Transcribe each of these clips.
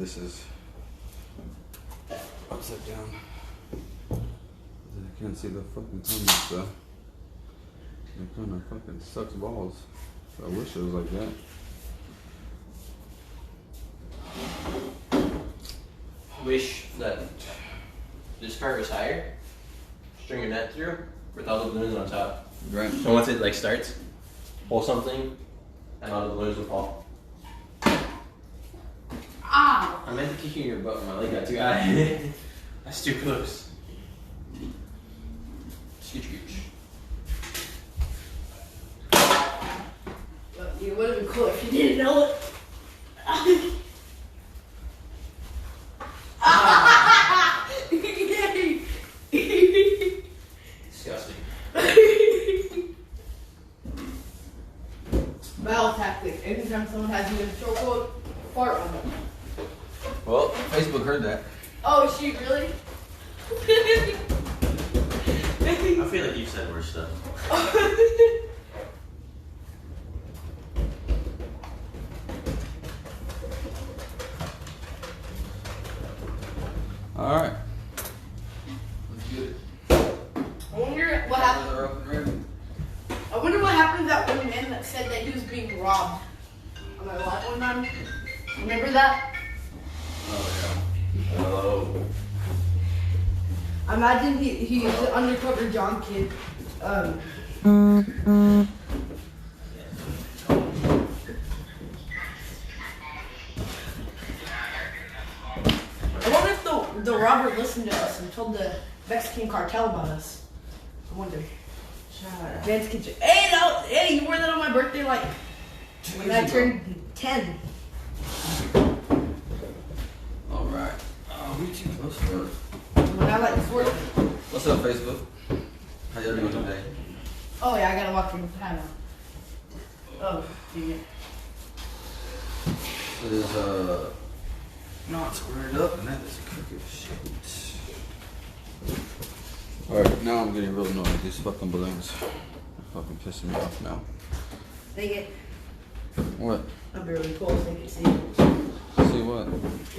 this is upside down. I can't see the fucking comments though. It kind of fucking sucks balls. I wish it was like that. Wish that this part was higher. String your net through with all the balloons on top. Right. So once it like starts, pull something, and all the balloons will fall. Ah! I meant to kick you in your butt when my leg got too high. That's too close. Scooch, scooch. It would have been cool if you didn't know it. Disgusting. Battle tactic. Anytime someone has you in a chokehold, fart on them. Well, Facebook heard that. Oh, she really? I feel like you've said worse stuff. All right. Let's get it. I wonder what happened. I wonder what happened to that one man that said that he was being robbed on my lot one time. Remember that? Oh yeah. Oh. Imagine he was an undercover John kid. I wonder if the robber listened to us and told the Mexican cartel about us. I wonder. Advanced kitchen. Hey, no, hey, you wore that on my birthday, like when I turned 10. All right. Oh, we too close for it. When I like 4. What's up, Facebook? How y'all doing today? Oh yeah, I gotta walk through the panel. Oh, dang it. It is not squared up, and that is crooked shit. All right, now I'm getting real annoyed. These fucking balloons are fucking pissing me off now. Dang it. What? That'd be really cool if they could see. See what?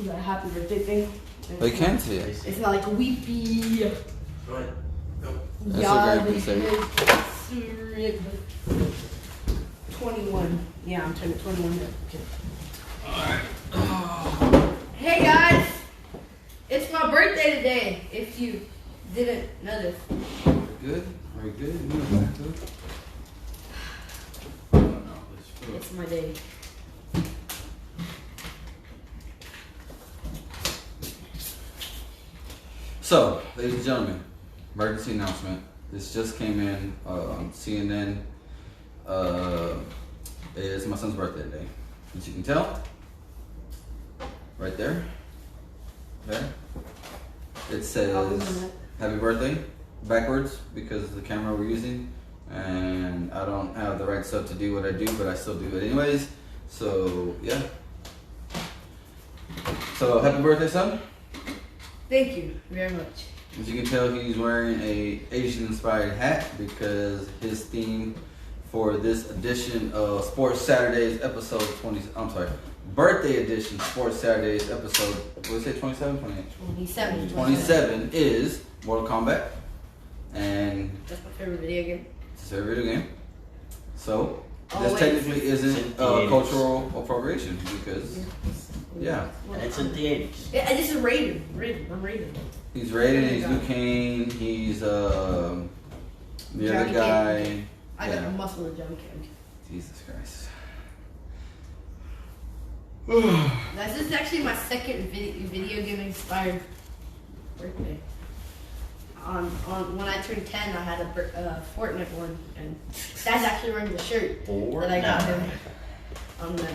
The happy birthday thing. They can see it. It's not like a weepy. Go ahead. Go. That's okay, you can say. 21. Yeah, I'm turning 21 now. Okay. Alright. Hey guys! It's my birthday today, if you didn't notice. Good? Are we good? You know that good? It's my day. So, ladies and gentlemen, emergency announcement. This just came in on CNN. It's my son's birthday today. As you can tell, right there. There. It says happy birthday backwards because of the camera we're using. And I don't have the right stuff to do what I do, but I still do it anyways. So, yeah. So, happy birthday, son. Thank you very much. As you can tell, he's wearing a Asian-inspired hat because his theme for this edition of Sports Saturdays episode 20. I'm sorry, birthday edition Sports Saturdays episode. What did I say? 27, 28. 27 is Mortal Kombat, and that's my favorite video game. It's a video game. So Oh, this wait. technically isn't cultural appropriation because yeah, And it's in the 80s. Yeah, this is Raiden. I'm Raiden. he's Raiden, he's Liu Kang, he's the other Johnny guy. Cage. I got Yeah. the muscle of Johnny Cage. Jesus Christ. This is actually my second video game inspired birthday. On when I turned 10, I had a Fortnite one, and Dad's actually wearing the shirt that I got him on the.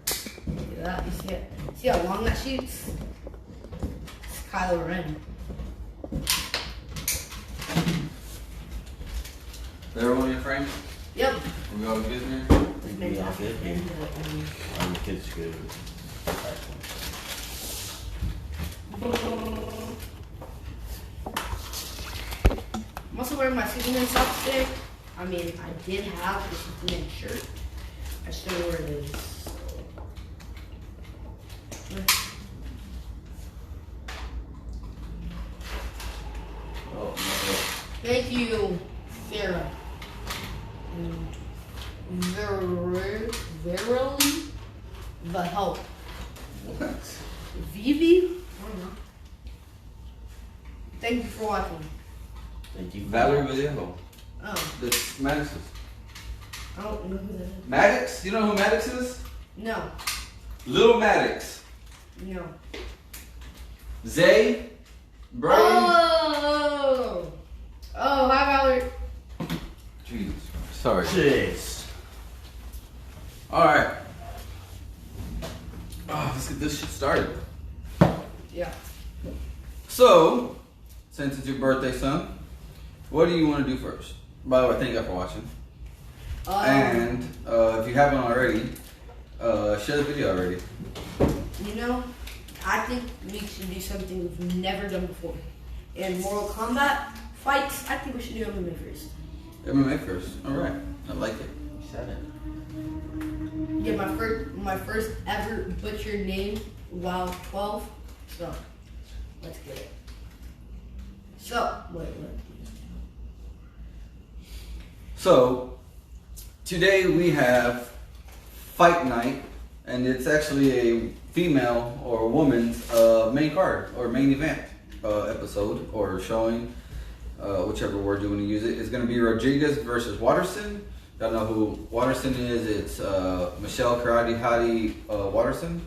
See that? You see it? See how long that shoots? It's Kylo Ren. Everyone in your frame? Yep. We all good here? This man's Yeah, awesome. good, man. I'm the kid's good. I'm also wearing my Superman socks today. I mean, I did have the Superman shirt. I still wear it. Thank you, Sarah. Verily, the help. What? Vivi? I don't know. Thank you for watching. Thank you. Valerie Vallejo. Oh, That's Maddox's. I don't know who that is. Maddox? You know who Maddox is? No, Little Maddox. no. Zay? Bray? Oh! Oh, hi, Valerie. Jesus. Sorry. Jeez. Alright. Oh, let's get this shit started. Yeah. So, since it's your birthday, son, what do you want to do first? By the way, thank you for watching. And if you haven't already, share the video already. You know, I think we should do something we've never done before. In Mortal Kombat fights, I think we should do MMA first. MMA first. Alright. I like it. 7. Yeah, my first ever butchered name while 12. So, let's get it. So, wait. So, today we have Fight Night, and it's actually a female or a woman's main card or main event episode or showing, whichever word you want to use it. It's going to be Rodriguez versus Watterson. Y'all know who Watterson is. It's Michelle Karate Hottie Watterson.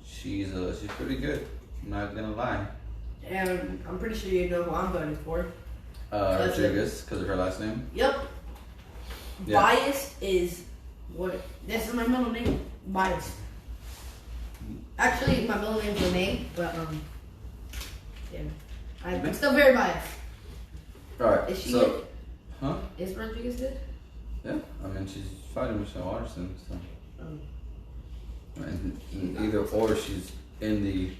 She's pretty good. I'm not gonna lie. And I'm pretty sure you know who I'm voting for. Rodriguez, because of her last name. Yep. Yeah. Bias is what? This is my middle name. Bias. Actually, my middle name's Renee, but yeah, I'm still very biased. All right. Is she so, good? huh? Is Rodriguez good? Yeah. I mean, she's fighting Michelle Watterson, so. And either or, she's in the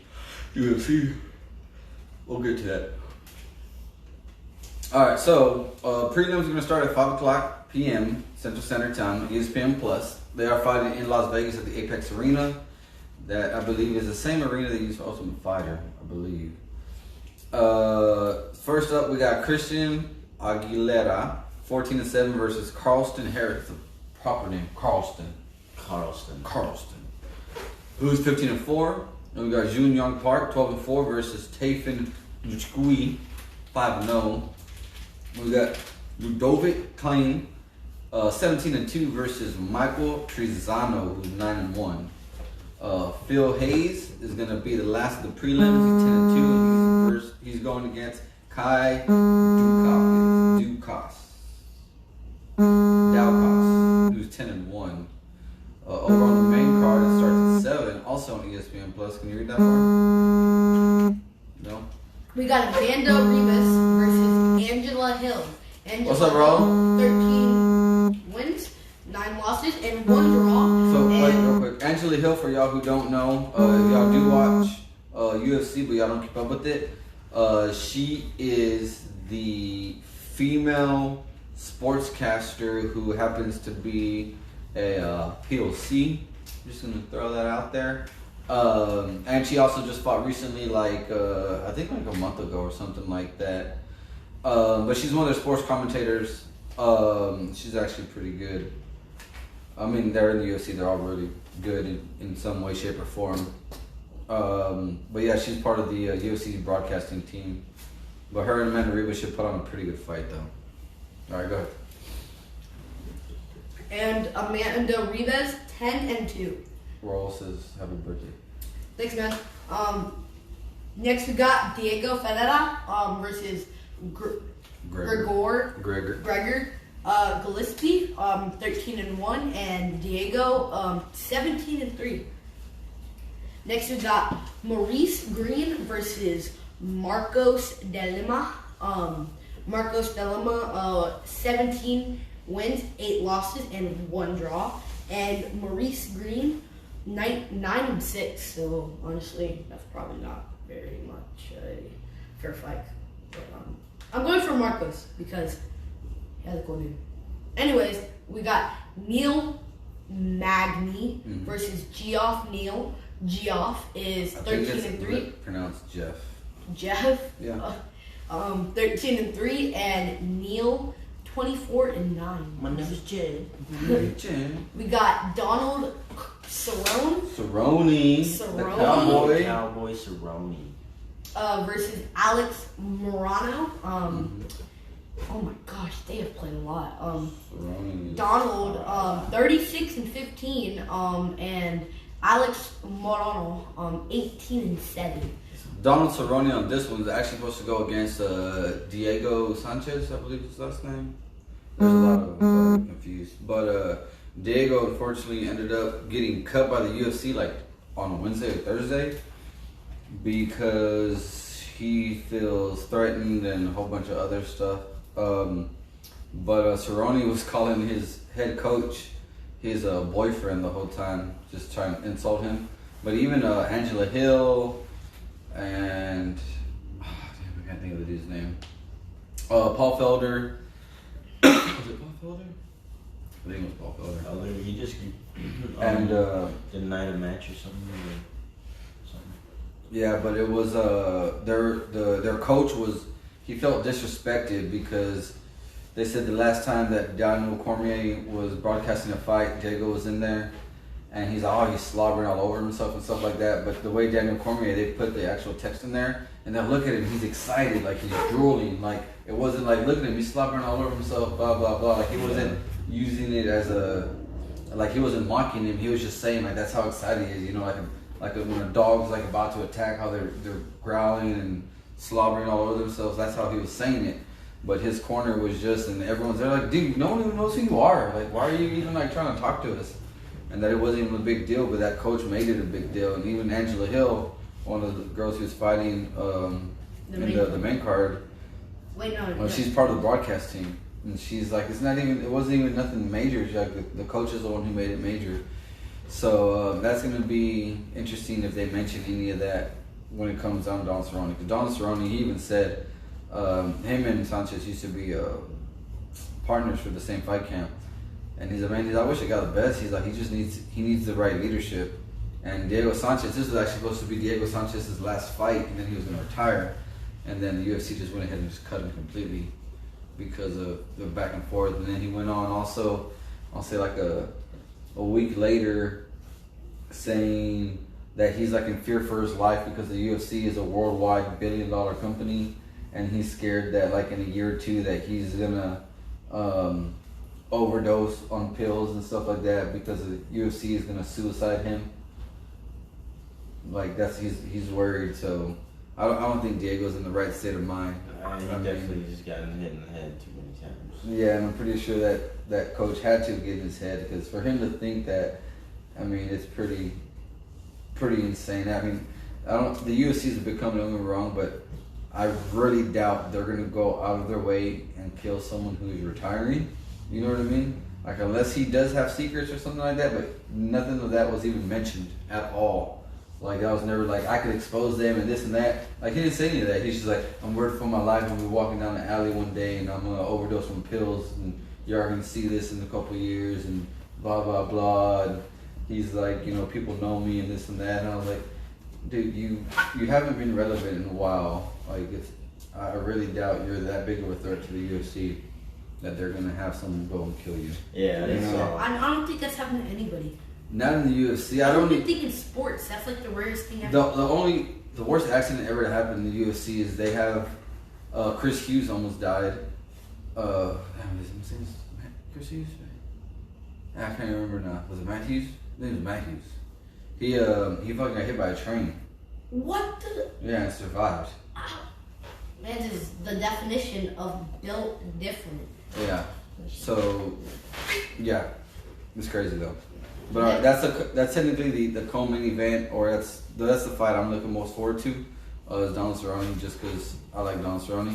UFC. We'll get to that. All right. So prelims are gonna start at 5:00 p.m. Central Standard Time, ESPN Plus. They are fighting in Las Vegas at the Apex Arena. That I believe is the same arena they use for Ultimate Fighter, I believe. First up, we got Christian Aguilera, 14-7 versus Carlston Harris. The proper name, Carlston, who's 15-4. And we got Jun Young Park, 12-4 versus Tafin Njui, 5-0. We got Ludovic Klein, 17-2 versus Michael Trizano, who's 9-1. Phil Hayes is going to be the last of the prelims. He's 10-2. He's going against Kai Dukas, who's 10-1. Over on the main card, it starts at 7, also on ESPN Plus. Can you read that for me? No. We got Amanda Ribas versus Angela Hill. Angela What's up, bro? Hill, 13 wins, 9 losses, and 1 draw. So, wait, real quick. Angela Hill, for y'all who don't know, if y'all do watch UFC, but y'all don't keep up with it, she is the female sportscaster who happens to be a POC. I'm just gonna throw that out there. And she also just fought recently, like I think like a month ago or something like that. But she's one of their sports commentators. She's actually pretty good. I mean, they're in the UFC. They're all really good in some way, shape, or form. But yeah, she's part of the UFC broadcasting team. But her and Amanda Ribas should put on a pretty good fight, though. All right, go ahead. And Amanda Ribas, 10-2. Roll says, happy birthday. Thanks, man. Next we got Diego Ferreira versus Gregor Gillespie, 13-1, and Diego 17-3. Next we got Maurice Green versus Marcos de Lima. Marcos de Lima, 17 wins, 8 losses, and 1 draw. And Maurice Green, 9-6. So honestly, that's probably not very much a fair fight. But, I'm going for Marcos because he has a cool name. Anyways, we got Neil Magny versus Geoff Neal. Geoff is 13-3. Pronounced Jeff. Jeff? Yeah. 13-3, and Neil 24-9. My name is Jed. We got Donald Cerrone. The cowboy. Cowboy Cerrone. Versus Alex Morano. Oh my gosh, they have played a lot. Donald 36-15. And Alex Morano 18-7. Donald Cerrone on this one is actually supposed to go against Diego Sanchez, I believe his last name. There's a lot of them, so I'm confused. But Diego unfortunately ended up getting cut by the UFC like on Wednesday or Thursday because he feels threatened and a whole bunch of other stuff. But Cerrone was calling his head coach his boyfriend the whole time, just trying to insult him. But even Angela Hill and damn, I can't think of the dude's name. Paul Felder. Was it Paul Felder? I think it was Paul Felder. Oh, he just And denied a match or something. yeah, but it was their coach was, he felt disrespected because they said the last time that Daniel Cormier was broadcasting a fight, Diego was in there, and he's like, oh, he's slobbering all over himself and stuff like that. But the way Daniel Cormier, they put the actual text in there, and then look at him, he's excited, like he's drooling, like it wasn't like, look at him, he's slobbering all over himself, blah blah blah. Like he wasn't using it as like he wasn't mocking him. He was just saying like that's how excited he is, you know, like when a dog's like about to attack, how they're growling and slobbering all over themselves. That's how he was saying it. But his corner was just, and everyone's there like, dude, no one even knows who you are. Like, why are you even like trying to talk to us? And that it wasn't even a big deal, but that coach made it a big deal. And even Angela Hill, one of the girls who was fighting the main card, she's part of the broadcast team, and she's like, it wasn't even nothing major. She's like, the coach is the one who made it major. So that's going to be interesting if they mention any of that when it comes down to Don Cerrone. Because Don Cerrone, he even said him and Sanchez used to be partners for the same fight camp. And he's like, man, I wish I got the best. He's like, he needs the right leadership. And Diego Sanchez, this was actually supposed to be Diego Sanchez's last fight, and then he was going to retire. And then the UFC just went ahead and just cut him completely because of the back and forth. And then he went on also, I'll say like a week later, saying that he's like in fear for his life because the UFC is a worldwide billion-dollar company, and he's scared that like in a year or two that he's gonna overdose on pills and stuff like that because the UFC is gonna suicide him. Like he's worried. So I don't think Diego's in the right state of mind. He definitely just got hit in the head too many times. Yeah, and I'm pretty sure that coach had to get in his head, because for him to think that, I mean, it's pretty insane. I mean, the UFC is a big company, don't get me wrong, but I really doubt they're gonna go out of their way and kill someone who's retiring. You know what I mean? Like, unless he does have secrets or something like that, but nothing of that was even mentioned at all. Like, that was never like, I could expose them and this and that. Like, he didn't say any of that. He's just like, I'm worried for my life when we're walking down the alley one day and I'm gonna overdose on pills and you're gonna see this in a couple years and blah blah blah. And he's like, you know, people know me and this and that. And I was like, dude, you haven't been relevant in a while. Like, I really doubt you're that big of a threat to the UFC that they're gonna have someone go and kill you. Yeah, you know? I don't think that's happened to anybody. Not in the UFC. I don't even think in sports. That's like the rarest thing ever. The worst accident ever to happen in the UFC is they have Chris Hughes almost died. His name Chris Hughes? I can't remember now. Was it Matt Hughes? I think it was Matt Hughes. He fucking got hit by a train. What the? Yeah, and survived. Man, this is the definition of built different. Yeah. So, yeah, it's crazy though. But that's technically the co-main event, or that's the fight I'm looking most forward to. Is Donald Cerrone, just because I like Donald Cerrone.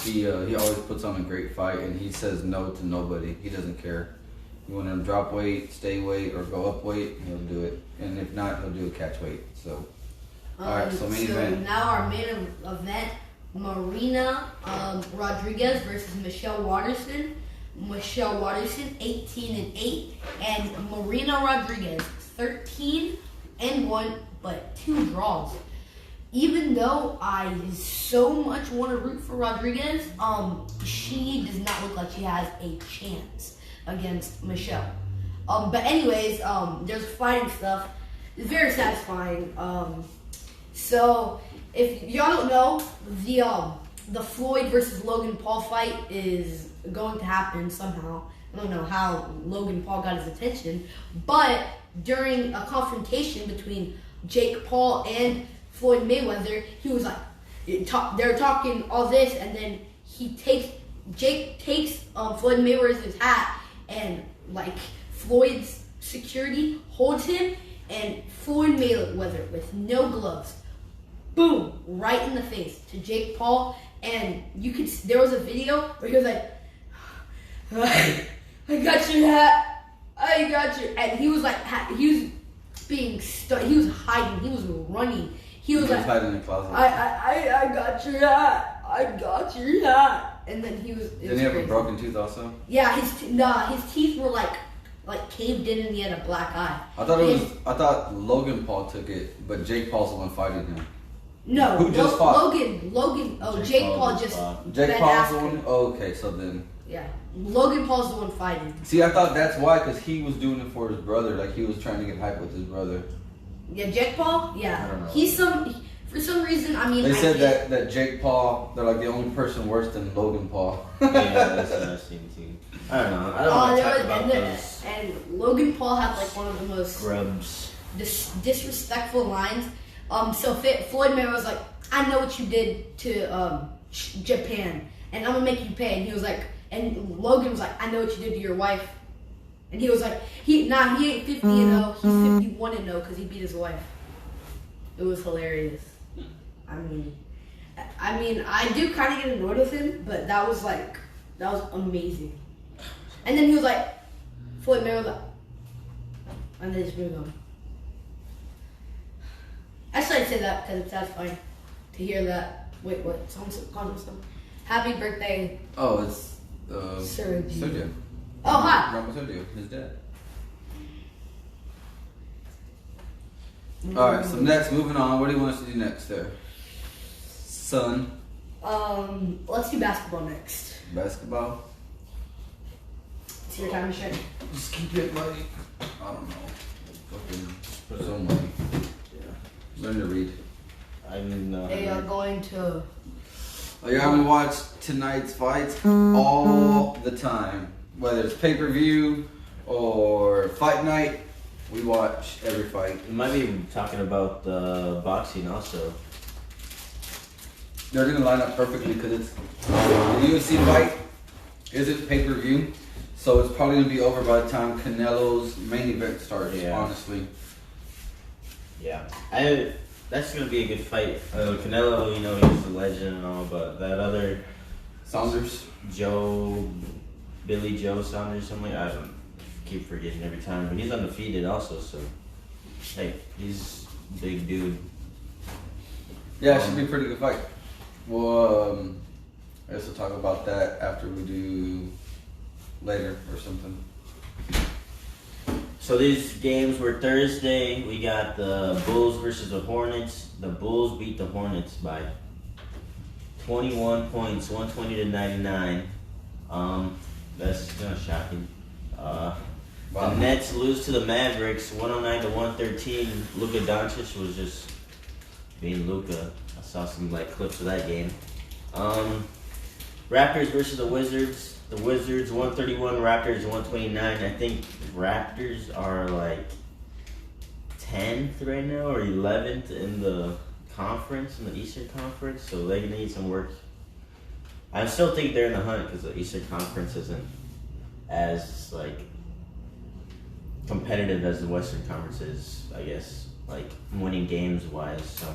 He always puts on a great fight, and he says no to nobody. He doesn't care. You want him to drop weight, stay weight, or go up weight, he'll do it. And if not, he'll do a catch weight. So, all right. So main event. Now our main event: Marina Rodriguez versus Michelle Waterson. Michelle Waterson 18-8, and Marina Rodriguez 13-1, but 2 draws. even though I so much want to root for Rodriguez, she does not look like she has a chance against Michelle. But anyways, there's fighting stuff. It's very satisfying. So if y'all don't know, the Floyd versus Logan Paul fight is going to happen somehow. I don't know how Logan Paul got his attention, but during a confrontation between Jake Paul and Floyd Mayweather, he was like, they're talking all this, and then Jake takes Floyd Mayweather's hat, and like Floyd's security holds him, and Floyd Mayweather with no gloves, boom, right in the face to Jake Paul, and there was a video where he was like, I got your hat, I got your, and he was like, he was being he was hiding, he was running. He was like, hiding in the closet. I got your hat. I got your hat. And then he was. Didn't he have a broken tooth also? Yeah, his teeth were like caved in, and he had a black eye. I thought Logan Paul took it, but Jake Paul's the one fighting him. No, who just fought? Logan. Oh, Jake Paul just. Jake Paul's the one. Oh, okay, so then. Yeah, Logan Paul's the one fighting. See, I thought that's why, because he was doing it for his brother. Like he was trying to get hype with his brother. Yeah, Jake Paul. Yeah, I don't know. For some reason. I mean, they said that Jake Paul, they're like the only person worse than Logan Paul. Yeah, that's what I've seen too. I don't know. I don't want to talk about those. And Logan Paul had like one of the most Grubs. disrespectful lines. So Floyd Mayweather was like, I know what you did to Japan, and I'm gonna make you pay. And he was like, and Logan was like, I know what you did to your wife. And he was like, he ain't 50 and 0, he's 51 and 0 because he beat his wife. It was hilarious. I mean, I do kind of get annoyed with him, but that was amazing. And then he was like, Floyd Mayweather, and they just moved on. Actually, I'd say that because it's satisfying to hear that. Wait, what? Someone called him something. Happy birthday. Oh, it's Sergio. Sergio. Oh, hi. Grandpa Sergio, his dad. All right, so next, moving on. What do you want us to do next, there, son? Let's do basketball next. Basketball. It's your time to shine. Just keep it like, I don't know, fucking so money. Yeah. Learn to read. I didn't know. They are going to. Oh, you're gonna watch tonight's fights all the time, whether it's pay-per-view or fight night. We watch every fight. We might be talking about boxing also. They're gonna line up perfectly because it's the UFC fight isn't pay-per-view, so it's probably gonna be over by the time Canelo's main event starts. Yeah. Honestly. Yeah, that's gonna be a good fight. Canelo, he's a legend and all, but that other Saunders. Billy Joe Saunders, something like I don't keep forgetting every time, but he's undefeated also. So, hey, he's a big dude. Yeah, it should be a pretty good fight. Well, I guess we'll talk about that after we do later or something. So these games were Thursday. We got the Bulls versus the Hornets. The Bulls beat the Hornets by 21 points, 120 to 99. That's kind of shocking. Wow. The Nets lose to the Mavericks, 109 to 113. Luka Doncic was just being Luka. I saw some clips of that game. Raptors versus the Wizards. The Wizards 131, Raptors 129. I think Raptors are 10th right now or 11th in the conference, in the Eastern Conference, so they need some work. I still think they're in the hunt because the Eastern Conference isn't as competitive as the Western Conference is, I guess, winning games wise. So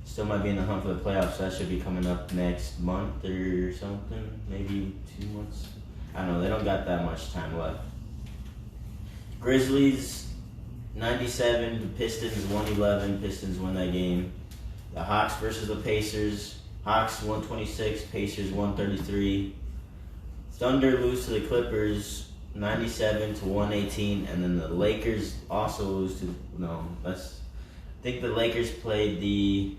still might be in the hunt for the playoffs. That should be coming up next month or something, maybe 2 months. I don't know. They don't got that much time left. Grizzlies 97, the Pistons 111. Pistons win that game. The Hawks versus the Pacers. Hawks 126, Pacers 133. Thunder lose to the Clippers 97 to 118, and then the Lakers also lose to I think the Lakers played the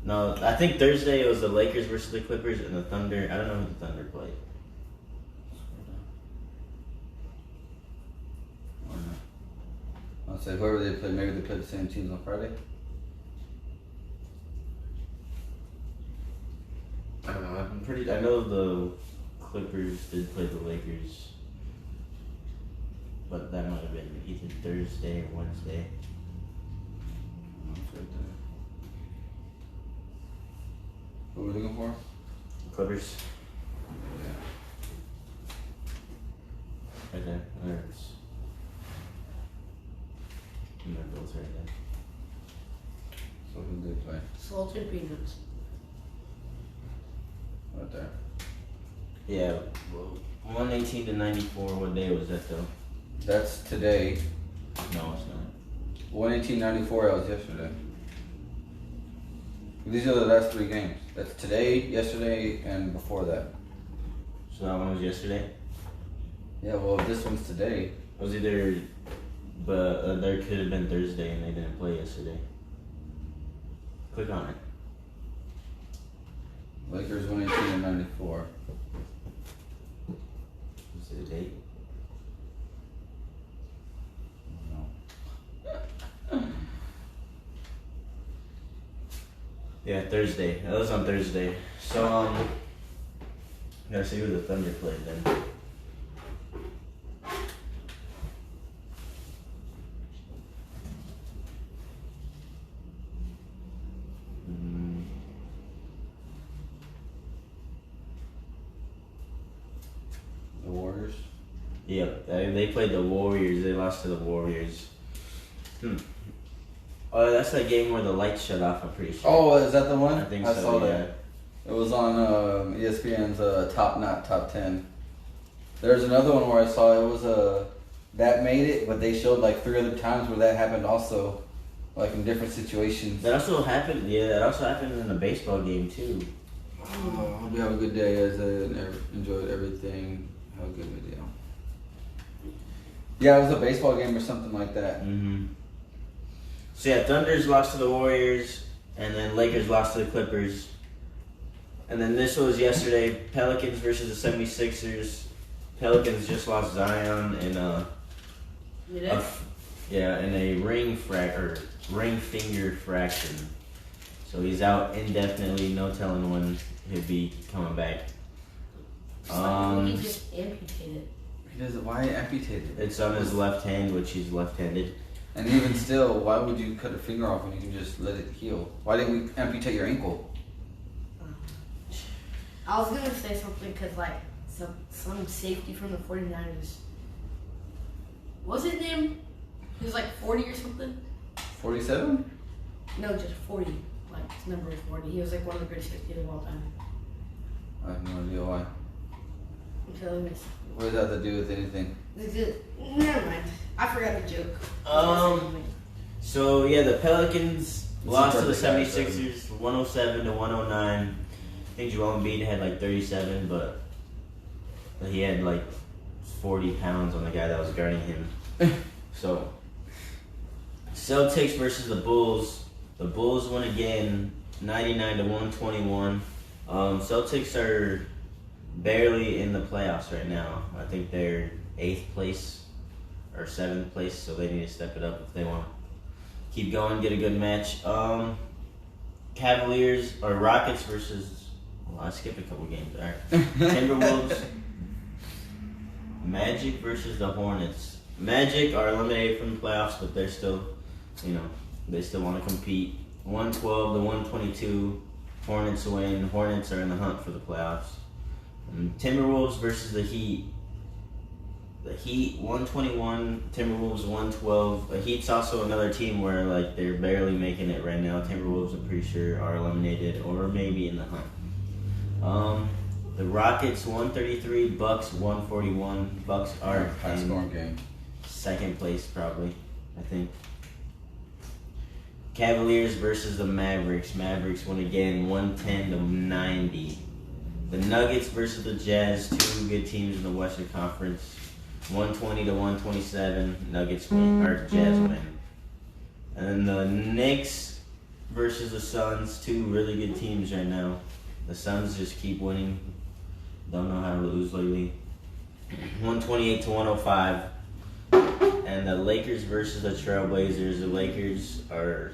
No, I think Thursday it was the Lakers versus the Clippers and the Thunder. I don't know who the Thunder played. I'll say whoever they play, maybe they play the same teams on Friday. I don't know. I know the Clippers did play the Lakers, but that might have been either Thursday or Wednesday. What are we looking for? Clippers. Yeah. Right there. There it is. And they're both right there. So who did they play? Salted peanuts. Right there. Yeah. Well, 118 to 94. What day was that though? That's today. No, it's not. 118.94. That was yesterday. These are the last 3 games. That's today, yesterday, and before that. So that one was yesterday. Yeah, well, this one's today. It was either, but there could have been Thursday and they didn't play yesterday. Click on it. Lakers 118.94. Is it a date? No. Yeah, Thursday. That was on Thursday. So gotta see who the Thunder played then. The Warriors. Yep, they played the Warriors. They lost to the Warriors. Oh, that's that game where the lights shut off, I'm pretty sure. Oh, is that the one? I think I so, saw yeah. that. It was on ESPN's Top 10. There's another one where I saw it was that made it, but they showed like 3 other times where that happened also, like in different situations. That also happened, that also happened in a baseball game too. Oh, hope you have a good day, guys. Enjoyed everything. Have a good video. Yeah, it was a baseball game or something like that. So yeah, Thunders lost to the Warriors, and then Lakers lost to the Clippers. And then this was yesterday, Pelicans versus the 76ers. Pelicans just lost Zion in a ring finger fracture. So he's out indefinitely, no telling when he'll be coming back. He just amputated. Why amputate it? It's on his left hand, which he's left-handed. And even still, why would you cut a finger off when you can just let it heal? Why didn't we amputate your ankle? I was gonna say something because like some safety from the 49ers. What's his name? He was like 40 or something. 47? No, just 40. Like his number is 40. He was like one of the greatest safeties of all time. I have no idea why. I'm telling you. What does that have to do with anything? Never mind. I forgot the joke. So yeah, the Pelicans lost to the perfect guy, 76ers 107 to 109. I think Joel Embiid had like 37, but he had like 40 pounds on the guy that was guarding him. So Celtics versus the Bulls. The Bulls won again, 99 to 121. Celtics are barely in the playoffs right now. I think they're 8th place or 7th place, so they need to step it up if they want to keep going, get a good match. Cavaliers or Rockets versus, well, I skipped a couple games. All right. Timberwolves. Magic versus the Hornets. Magic are eliminated from the playoffs, but they're still, they still want to compete. 112 to 122. Hornets win. Hornets are in the hunt for the playoffs. And Timberwolves versus the Heat. The Heat 121, Timberwolves 112. The Heat's also another team where like they're barely making it right now. Timberwolves, I'm pretty sure, are eliminated or maybe in the hunt. The Rockets 133, Bucks 141. Bucks are High scoring game. 2nd place probably, I think. Cavaliers versus the Mavericks. Mavericks win again, 110 to 90. The Nuggets versus the Jazz, 2 good teams in the Western Conference. 120 to 127. Nuggets win, or Jazz win. And then the Knicks versus the Suns, two really good teams right now. The Suns just keep winning. Don't know how to lose lately. 128 to 105. And the Lakers versus the Trailblazers. The Lakers are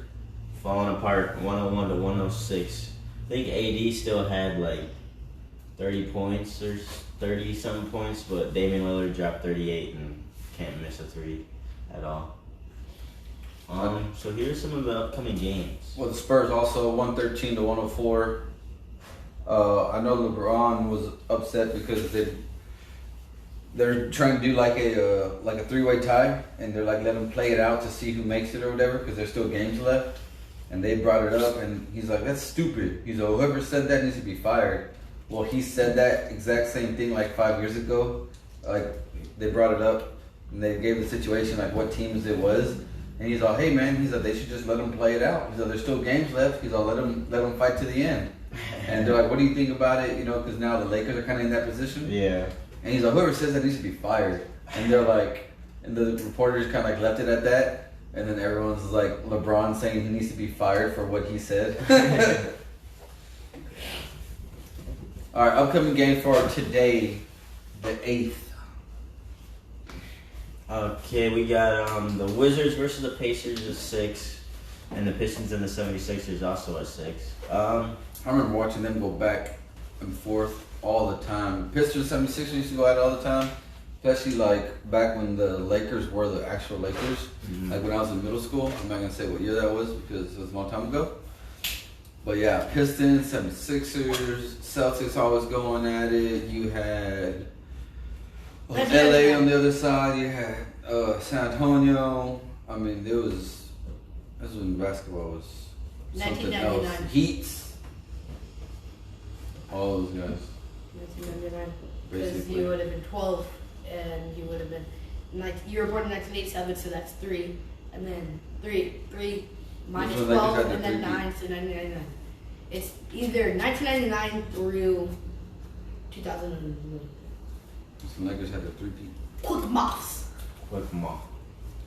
falling apart 101 to 106. I think AD still had like 30 points or 30 something points, but Damian Lillard dropped 38 and can't miss a three at all. So here's some of the upcoming games. Well, the Spurs also 113 to 104. I know LeBron was upset because they're trying to do like a three-way tie, and they're like let him play it out to see who makes it or whatever because there's still games left. And they brought it up, and he's like, "That's stupid." He's like, "Whoever said that needs to be fired." Well, he said that exact same thing like 5 years ago. Like they brought it up, and they gave the situation like what teams it was, and he's like, "Hey man," he's like, "They should just let them play it out." He's like, "There's still games left." He's like, "Let them fight to the end." And they're like, "What do you think about it?" You know, because now the Lakers are kind of in that position. Yeah. And he's like, "Whoever says that needs to be fired." And they're like, and the reporters kind of like left it at that. And then everyone's like, LeBron saying he needs to be fired for what he said. All right, upcoming games for today, the 8th. Okay, we got the Wizards versus the Pacers at 6, and the Pistons and the 76ers also at 6. I remember watching them go back and forth all the time. Pistons, 76ers used to go at it all the time. Especially like back when the Lakers were the actual Lakers. Mm-hmm. Like when I was in middle school. I'm not going to say what year that was because it was a long time ago. But yeah, Pistons, 76ers, Celtics always going at it. You had LA on the other side. You had San Antonio. I mean, that's when basketball was something else. 1999. Heats. All those guys. 1999. Because Basically. you would have been 12, and you would have been like you were born in 1987, so that's 3, and then 3 minus So they just 12, had the and then 9, 3 so 1999. It's either 1999 through 2001. So Lakers had the 3-peat. Quick mops. Quick them off.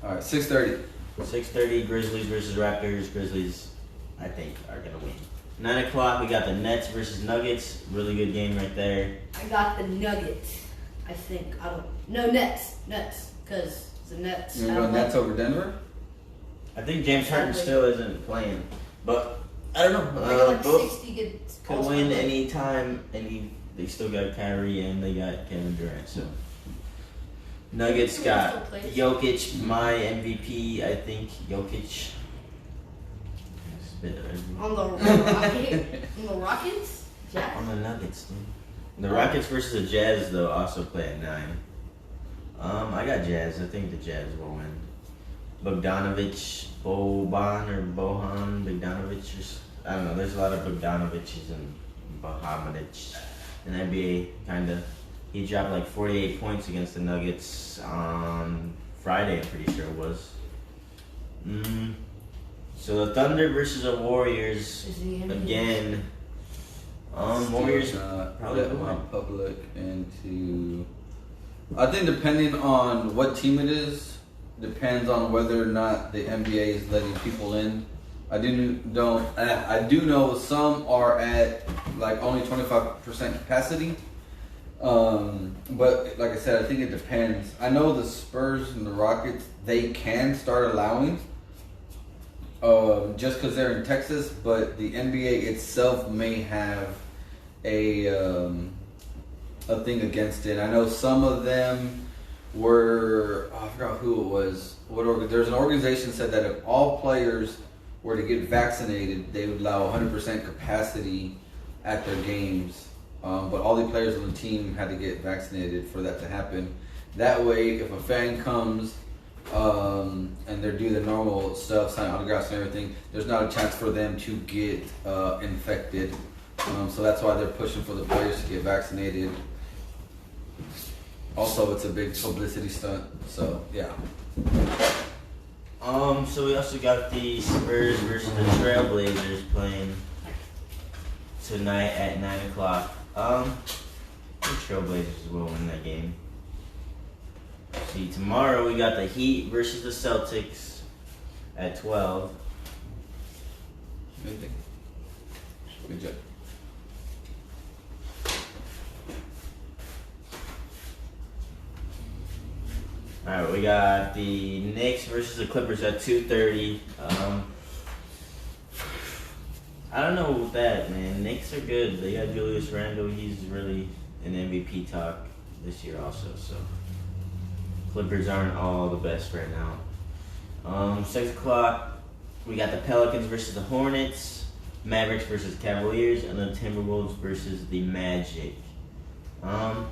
All right, 6:30. 6:30, Grizzlies versus Raptors. Grizzlies, I think, are going to win. 9 o'clock, we got the Nets versus Nuggets. Really good game right there. I got the Nuggets. I think Nets, because the Nets. You want Nets over Denver? I think James Harden still isn't playing, but I don't know. They got like Both 60 good. could win any time, and they still got Kyrie and they got Kevin Durant. So Nuggets got Jokic, my MVP. I think Jokic. On the Rockets? Jazz? On the Nuggets, dude. The Rockets versus the Jazz, though, also play at 9. I got Jazz. I think the Jazz will win. Bogdanovich, Bogdanovich. I don't know. There's a lot of Bogdanoviches and Bohanovich in the NBA, kind of. He dropped like 48 points against the Nuggets on Friday, I'm pretty sure it was. So the Thunder versus the Warriors again. Warriors probably let win. my public into. I think depending on what team it is, depends on whether or not the NBA is letting people in. I do know some are at like only 25% capacity. But like I said, I think it depends. I know the Spurs and the Rockets, they can start allowing. Just because they're in Texas, but the NBA itself may have a thing against it. I know some of them were, I forgot who it was. There's an organization said that if all players were to get vaccinated, they would allow 100% capacity at their games. But all the players on the team had to get vaccinated for that to happen. That way, if a fan comes and they're doing the normal stuff, sign autographs and everything, there's not a chance for them to get infected. So that's why they're pushing for the players to get vaccinated. Also, it's a big publicity stunt. So yeah. So we also got the Spurs versus the Trailblazers playing tonight at 9 o'clock. The Trailblazers will win that game. See, tomorrow we got the Heat versus the Celtics. at 12. Anything? Good job. All right, we got the Knicks versus the Clippers at 2:30. I don't know with that, man. Knicks are good. They got Julius Randle. He's really an MVP talk this year also. So Clippers aren't all the best right now. 6 o'clock, we got the Pelicans versus the Hornets, Mavericks versus Cavaliers, and the Timberwolves versus the Magic. I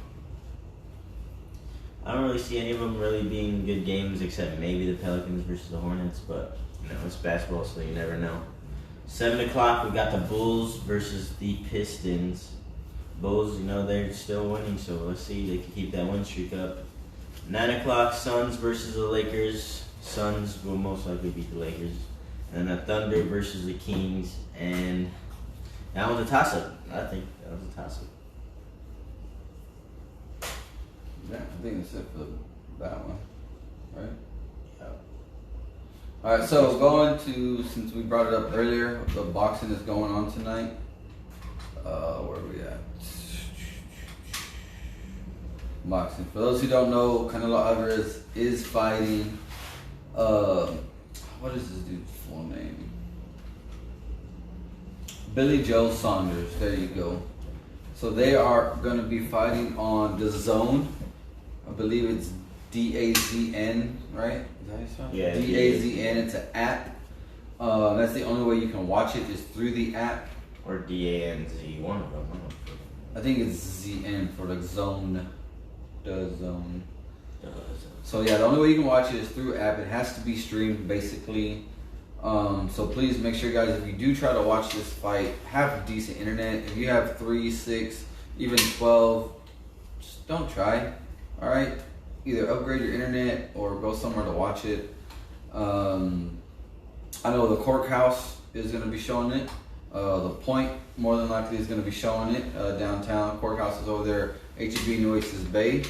don't really see any of them really being good games except maybe the Pelicans versus the Hornets, but it's basketball, so you never know. 7 o'clock, we got the Bulls versus the Pistons. Bulls, they're still winning, so let's see if they can keep that win streak up. 9 o'clock, Suns versus the Lakers. Suns will most likely beat the Lakers. And the Thunder versus the Kings, and that was a toss-up. I think that was a toss-up. Yeah, I think that's it for that one, right? Yeah. All right, so going to, since we brought it up earlier, the boxing is going on tonight. Where are we at? Boxing. For those who don't know, Canelo Alvarez is fighting. What is this dude's full name? Billy Joe Saunders. There you go. So they are going to be fighting on the Zone. I believe it's DAZN, right? Is that how you spell it? Yeah. DAZN. It's an app. That's the only way you can watch it is through the app. Or DANZ, one of them. I think it's ZN for like Zone. The Zone. So yeah, the only way you can watch it is through app. It has to be streamed basically. So please make sure, guys, if you do try to watch this fight, have decent internet. If you have 3, 6, even 12, just don't try. All right, either upgrade your internet or go somewhere to watch it. I know the Courthouse is going to be showing it. The Point more than likely is going to be showing it downtown. Courthouse is over there, HEB Nueces Bay.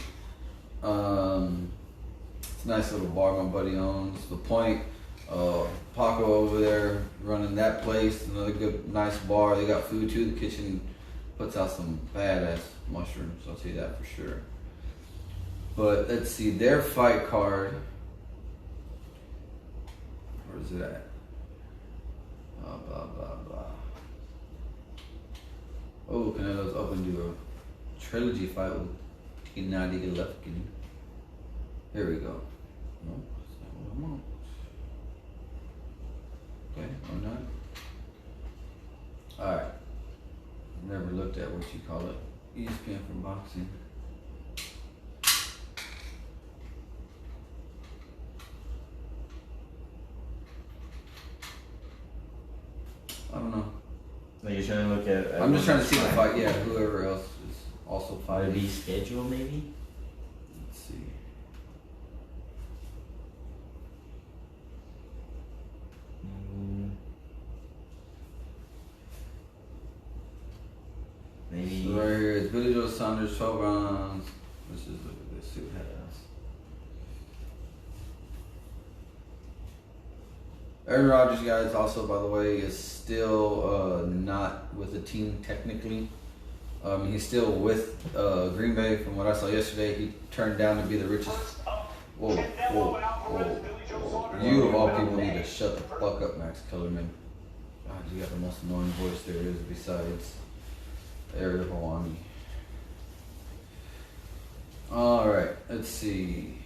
It's a nice little bar my buddy owns. The Point, Paco over there running that place. Another good, nice bar. They got food too. The kitchen puts out some badass mushrooms. I'll tell you that for sure. But let's see their fight card. Where is it at? Blah blah blah blah. Oh, Canelo's open to a trilogy fight with Gennady Golovkin. Here we go. No, that's not what I want. Okay, or not. Alright. Never looked at what you call it. ESPN for boxing. I don't know. No, you're trying to look at. I'm just trying to see the fight. Yeah, whoever else is also Would fighting. it be scheduled maybe? Let's see. Maybe. So right here is Billy Joe Saunders, 12 rounds. Let's just look at this. See what happens. Aaron Rodgers, guys, also, by the way, is still not with the team technically. He's still with Green Bay. From what I saw yesterday, he turned down to be the richest. Whoa, whoa, whoa. You of all people need to shut the fuck up, Max Kellerman. God, you got the most annoying voice there is besides Ariel Hawani. Alright, let's see.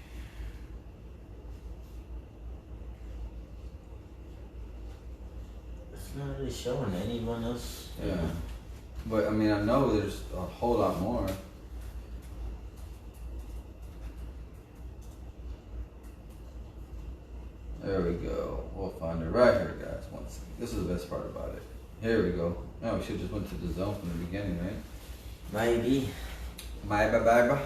It's not really showing anyone else. Yeah. But I mean, I know there's a whole lot more. There we go. We'll find it right here, guys. One second. This is the best part about it. Here we go. No, we should just went to the Zone from the beginning, right? Maybe. Bye.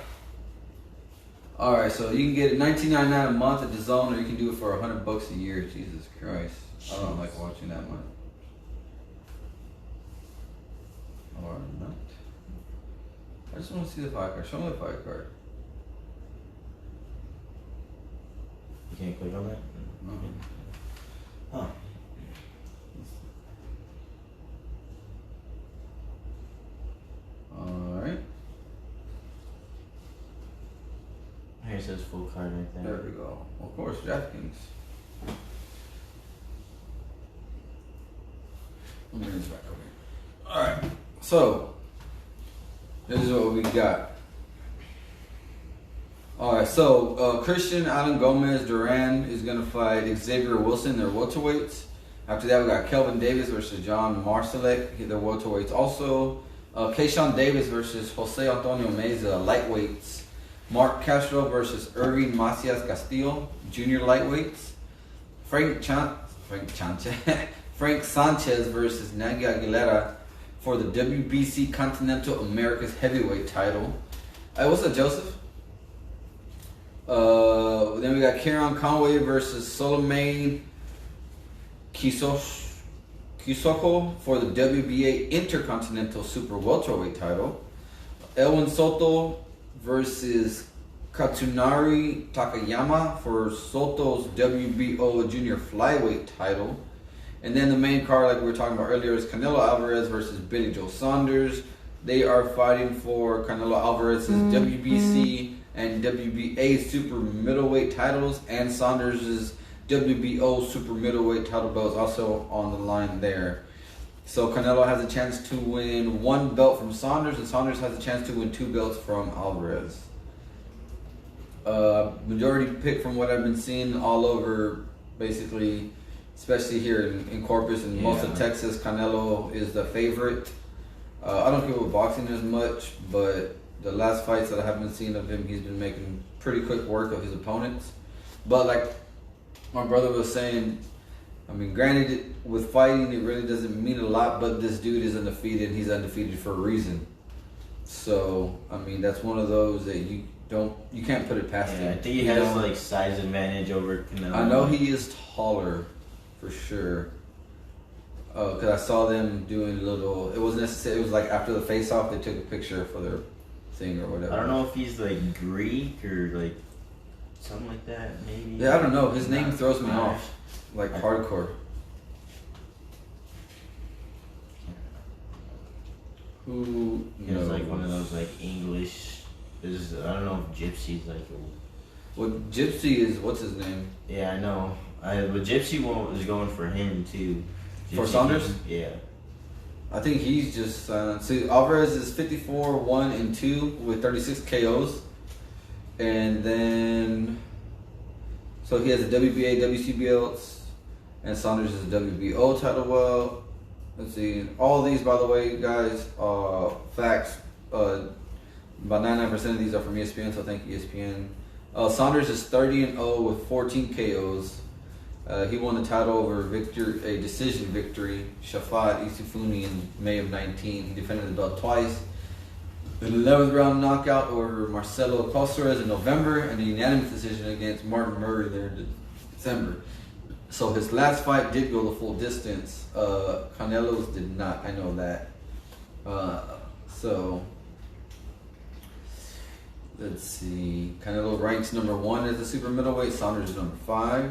Alright, so you can get it $19.99 a month at the Zone, or you can do it for $100 a year. Jesus Christ. I don't like watching that much. Or not. I just want to see the fight card. Show me the fight card. You can't click on that? No. it says full card right there. There we go. Of course, DraftKings. Let me bring this back over here. Alright, so this is what we got. Alright, so Christian Alan Gomez Duran is going to fight Xavier Wilson, their welterweights. After that, we got Kelvin Davis versus John Marsalek, their welterweights also. Keishon Davis versus Jose Antonio Meza, lightweights. Mark Castro versus Irving Macias Castillo, junior lightweights. Frank Sanchez versus Nagy Aguilera for the WBC Continental Americas heavyweight title. Hey, what's up, Joseph? Then we got Kieran Conway versus Solomon Kisoko for the WBA Intercontinental Super Welterweight title. Elwin Soto versus Katsunari Takayama for Soto's WBO Junior Flyweight title. And then the main card, like we were talking about earlier, is Canelo Alvarez versus Billy Joe Saunders. They are fighting for Canelo Alvarez's WBC and WBA super middleweight titles, and Saunders' WBO super middleweight title belt is also on the line there. So Canelo has a chance to win one belt from Saunders, and Saunders has a chance to win 2 belts from Alvarez. Majority pick from what I've been seeing all over, basically, especially here in Corpus and most of Texas, Canelo is the favorite. I don't care about boxing as much, but the last fights that I have been seeing of him, he's been making pretty quick work of his opponents. But like my brother was saying, I mean, granted, with fighting, it really doesn't mean a lot, but this dude is undefeated, and he's undefeated for a reason. So, I mean, that's one of those that you can't put it past him. I think he has like size advantage over Canelo. I know he is taller, for sure. Because I saw them doing a little, it wasn't necessary, it was like after the face-off, they took a picture for their thing or whatever. I don't know if he's like Greek or like something like that, maybe. Yeah, I don't know. His name throws me off. Like hardcore. Who He was like one of those like English. I don't know if Gypsy's like. Well, Gypsy is, what's his name? Yeah, I know. But Gypsy was going for him too. For Saunders? Yeah. I think he's just see, Alvarez is 54-1-2 with 36 KOs, and then so he has a WBA, WC belts, and Saunders is a WBO title. Well, let's see. All these, by the way, guys, facts. About 99% of these are from ESPN, so thank you, ESPN. Saunders is 30-0 with 14 KOs. He won the title over a decision victory, Shafat Isifuni, in May of 19. He defended the belt twice. An 11th round knockout over Marcelo Cáceres in November, and a unanimous decision against Martin Murray there in December. So his last fight did go the full distance. Canelo's did not. I know that. So let's see. Canelo ranks number 1 as a super middleweight. Saunders is number 5.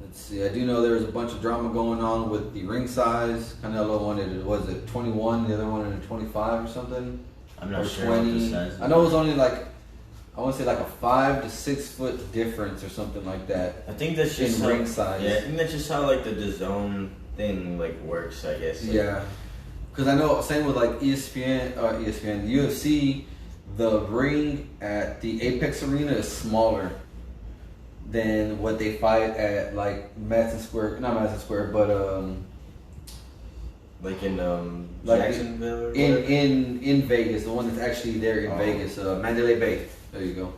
Let's see. I do know there was a bunch of drama going on with the ring size. Canelo wanted, was it 21? The other one wanted 25 or something. I'm not or sure 20. what the size is. I know it was only like, I want to say like a 5 to 6 foot difference or something like that. I think that's just in ring size. Yeah, I think that's just how like the DAZN thing like works. I guess. Like, Yeah, because I know same with like ESPN, UFC. The ring at the Apex Arena is smaller than what they fight at like Madison Square, not Madison Square, but like in like Jacksonville or in Vegas, the one that's actually there in Vegas, Mandalay Bay. There you go.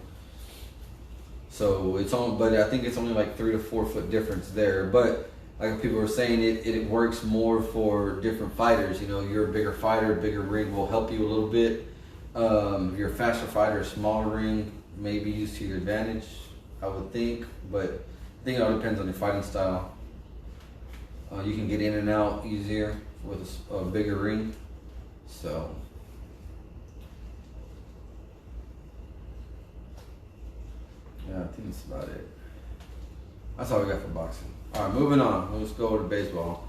So it's on, but I think it's only like 3 to 4 foot difference there. But like people were saying, it works more for different fighters. You know, you're a bigger fighter, bigger ring will help you a little bit. If you're a faster fighter, a smaller ring may be used to your advantage, I would think. But I think it all depends on your fighting style. You can get in and out easier with a bigger ring. So. Yeah, I think that's about it. That's all we got for boxing. All right, moving on. Let's go to baseball.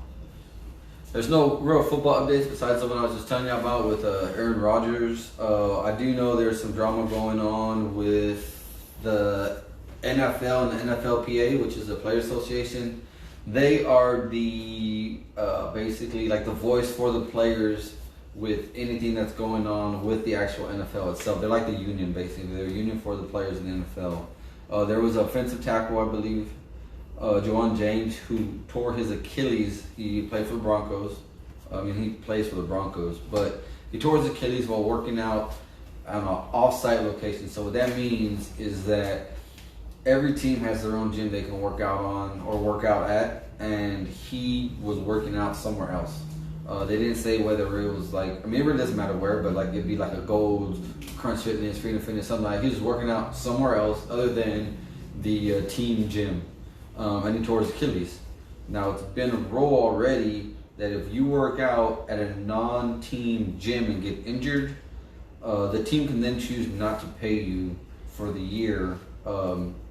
There's no real football updates besides the one I was just telling you about with Aaron Rodgers. I do know there's some drama going on with the NFL and the NFLPA, which is the Players Association. They are the basically like the voice for the players with anything that's going on with the actual NFL itself. They're like the union, basically. They're a union for the players in the NFL. There was an offensive tackle, I believe, Jawan James, who tore his Achilles. He played for the Broncos. I mean, he plays for the Broncos, but he tore his Achilles while working out on an off-site location. So what that means is that every team has their own gym they can work out on or work out at, and he was working out somewhere else. They didn't say whether it was like, I mean, it really doesn't matter where, but like it'd be like a Gold, Crunch Fitness, Freedom Fitness, something like that. He was working out somewhere else other than the team gym, and he tore his Achilles. Now, it's been a rule already that if you work out at a non-team gym and get injured, the team can then choose not to pay you for the year,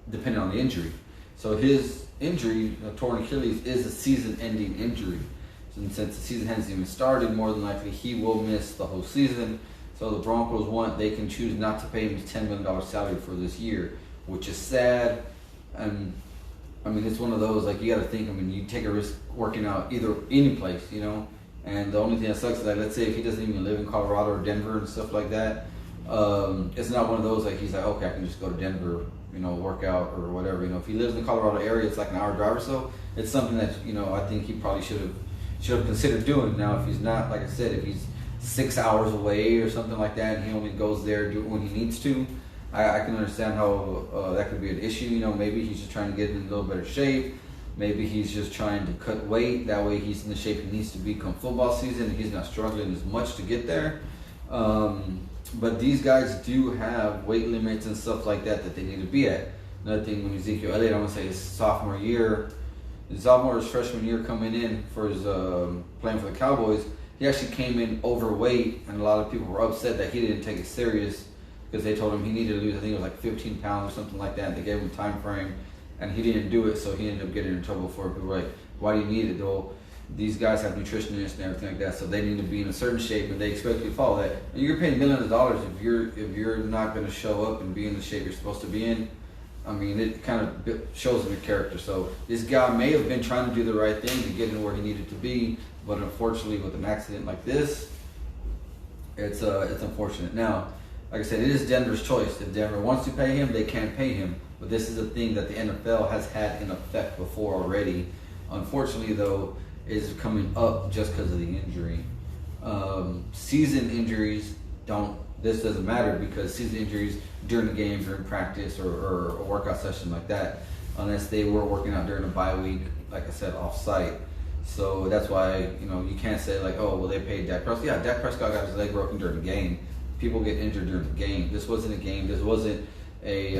depending on the injury. So his injury, a torn Achilles, is a season-ending injury. And since the season hasn't even started, more than likely he will miss the whole season. So the Broncos they can choose not to pay him his $10 million salary for this year, which is sad. And I mean, it's one of those, like, you got to think, I mean, you take a risk working out either any place, you know. And the only thing that sucks is that, let's say if he doesn't even live in Colorado or Denver and stuff like that, it's not one of those like he's like, okay, I can just go to Denver, you know, work out or whatever. You know, if he lives in the Colorado area, it's like an hour drive or so. It's something that, you know, I think he probably should have considered doing. Now, if he's not, like I said, if he's 6 hours away or something like that, and he only goes there when he needs to, I can understand how that could be an issue. You know, maybe he's just trying to get in a little better shape. Maybe he's just trying to cut weight. That way he's in the shape he needs to be come football season, and he's not struggling as much to get there. But these guys do have weight limits and stuff like that they need to be at. Another thing, when Ezekiel Elliott, I want to say his sophomore his freshman year coming in for his playing for the Cowboys, he actually came in overweight, and a lot of people were upset that he didn't take it serious because they told him he needed to lose, I think it was like 15 pounds or something like that. They gave him a time frame, and he didn't do it, so he ended up getting in trouble for it. People were like, why do you need it? Though these guys have nutritionists and everything like that, so they need to be in a certain shape, and they expect you to follow that. And you're paying millions of dollars if you're not going to show up and be in the shape you're supposed to be in. I mean, it kind of shows in your character. So this guy may have been trying to do the right thing to get in where he needed to be, but unfortunately, with an accident like this, it's unfortunate. Now, like I said, it is Denver's choice. If Denver wants to pay him, they can pay him. But this is a thing that the NFL has had in effect before already. Unfortunately, though, is coming up just because of the injury. Season injuries this doesn't matter, because season injuries during the game, during practice or a workout session like that, unless they were working out during a bye week, like I said, off-site. So that's why, you know, you can't say like, oh, well, they paid Dak Prescott. Yeah, Dak Prescott got his leg broken during the game. People get injured during the game. This wasn't a game. This wasn't a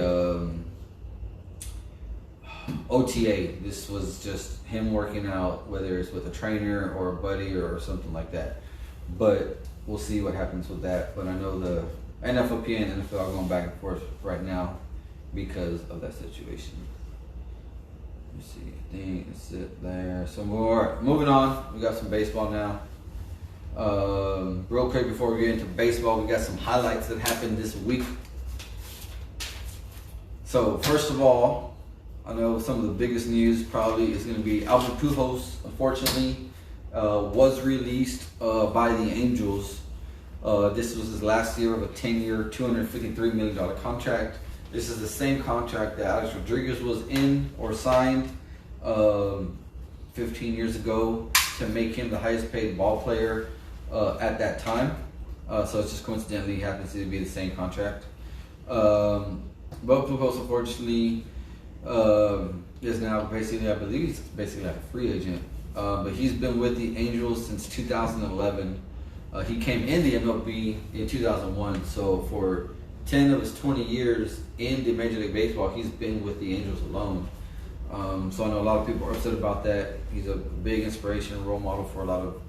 OTA. This was just him working out, whether it's with a trainer or a buddy or something like that. But we'll see what happens with that. But I know the NFLPA and NFL are going back and forth right now because of that situation. Let me see. I think that's it there. So moving on. We got some baseball now. Real quick before we get into baseball, we got some highlights that happened this week. So first of all, I know some of the biggest news probably is going to be Albert Pujols, unfortunately, was released by the Angels. This was his last year of a 10-year, $253 million contract. This is the same contract that Alex Rodriguez was in or signed 15 years ago to make him the highest paid ball player at that time. So it's just coincidentally happens to be the same contract. But Pujols, unfortunately, is now basically, I believe he's basically like a free agent. But he's been with the Angels since 2011. He came in the MLB in 2001. So for 10 of his 20 years in the Major League Baseball, he's been with the Angels alone. So I know a lot of people are upset about that. He's a big inspiration and role model for a lot of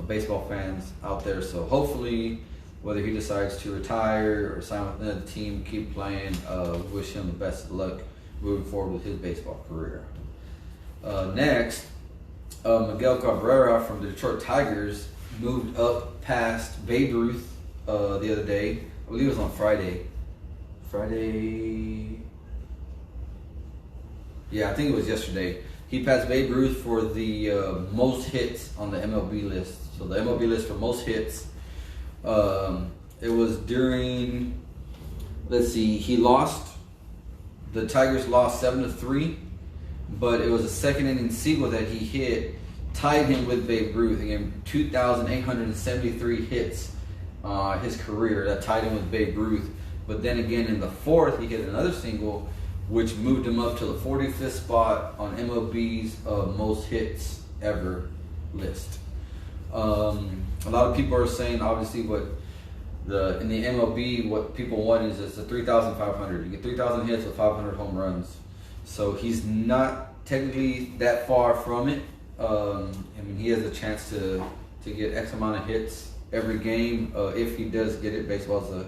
baseball fans out there. So hopefully, whether he decides to retire or sign with another team, keep playing, wish him the best of luck moving forward with his baseball career. Next, Miguel Cabrera from the Detroit Tigers moved up past Babe Ruth the other day. I believe it was on Friday. Yeah, I think it was yesterday. He passed Babe Ruth for the most hits on the MLB list. So the MLB list for most hits. It was during. Let's see. He lost. The Tigers lost 7-3, but it was a second inning single that he hit, tied him with Babe Ruth. Again, 2,873 hits his career that tied him with Babe Ruth. But then again in the fourth, he hit another single, which moved him up to the 45th spot on MLB's most hits ever list. A lot of people are saying, obviously, in the MLB, what people want is it's a 3,500. You get 3,000 hits with 500 home runs. So he's not technically that far from it. I mean, he has a chance to get X amount of hits every game. If he does get it, baseball's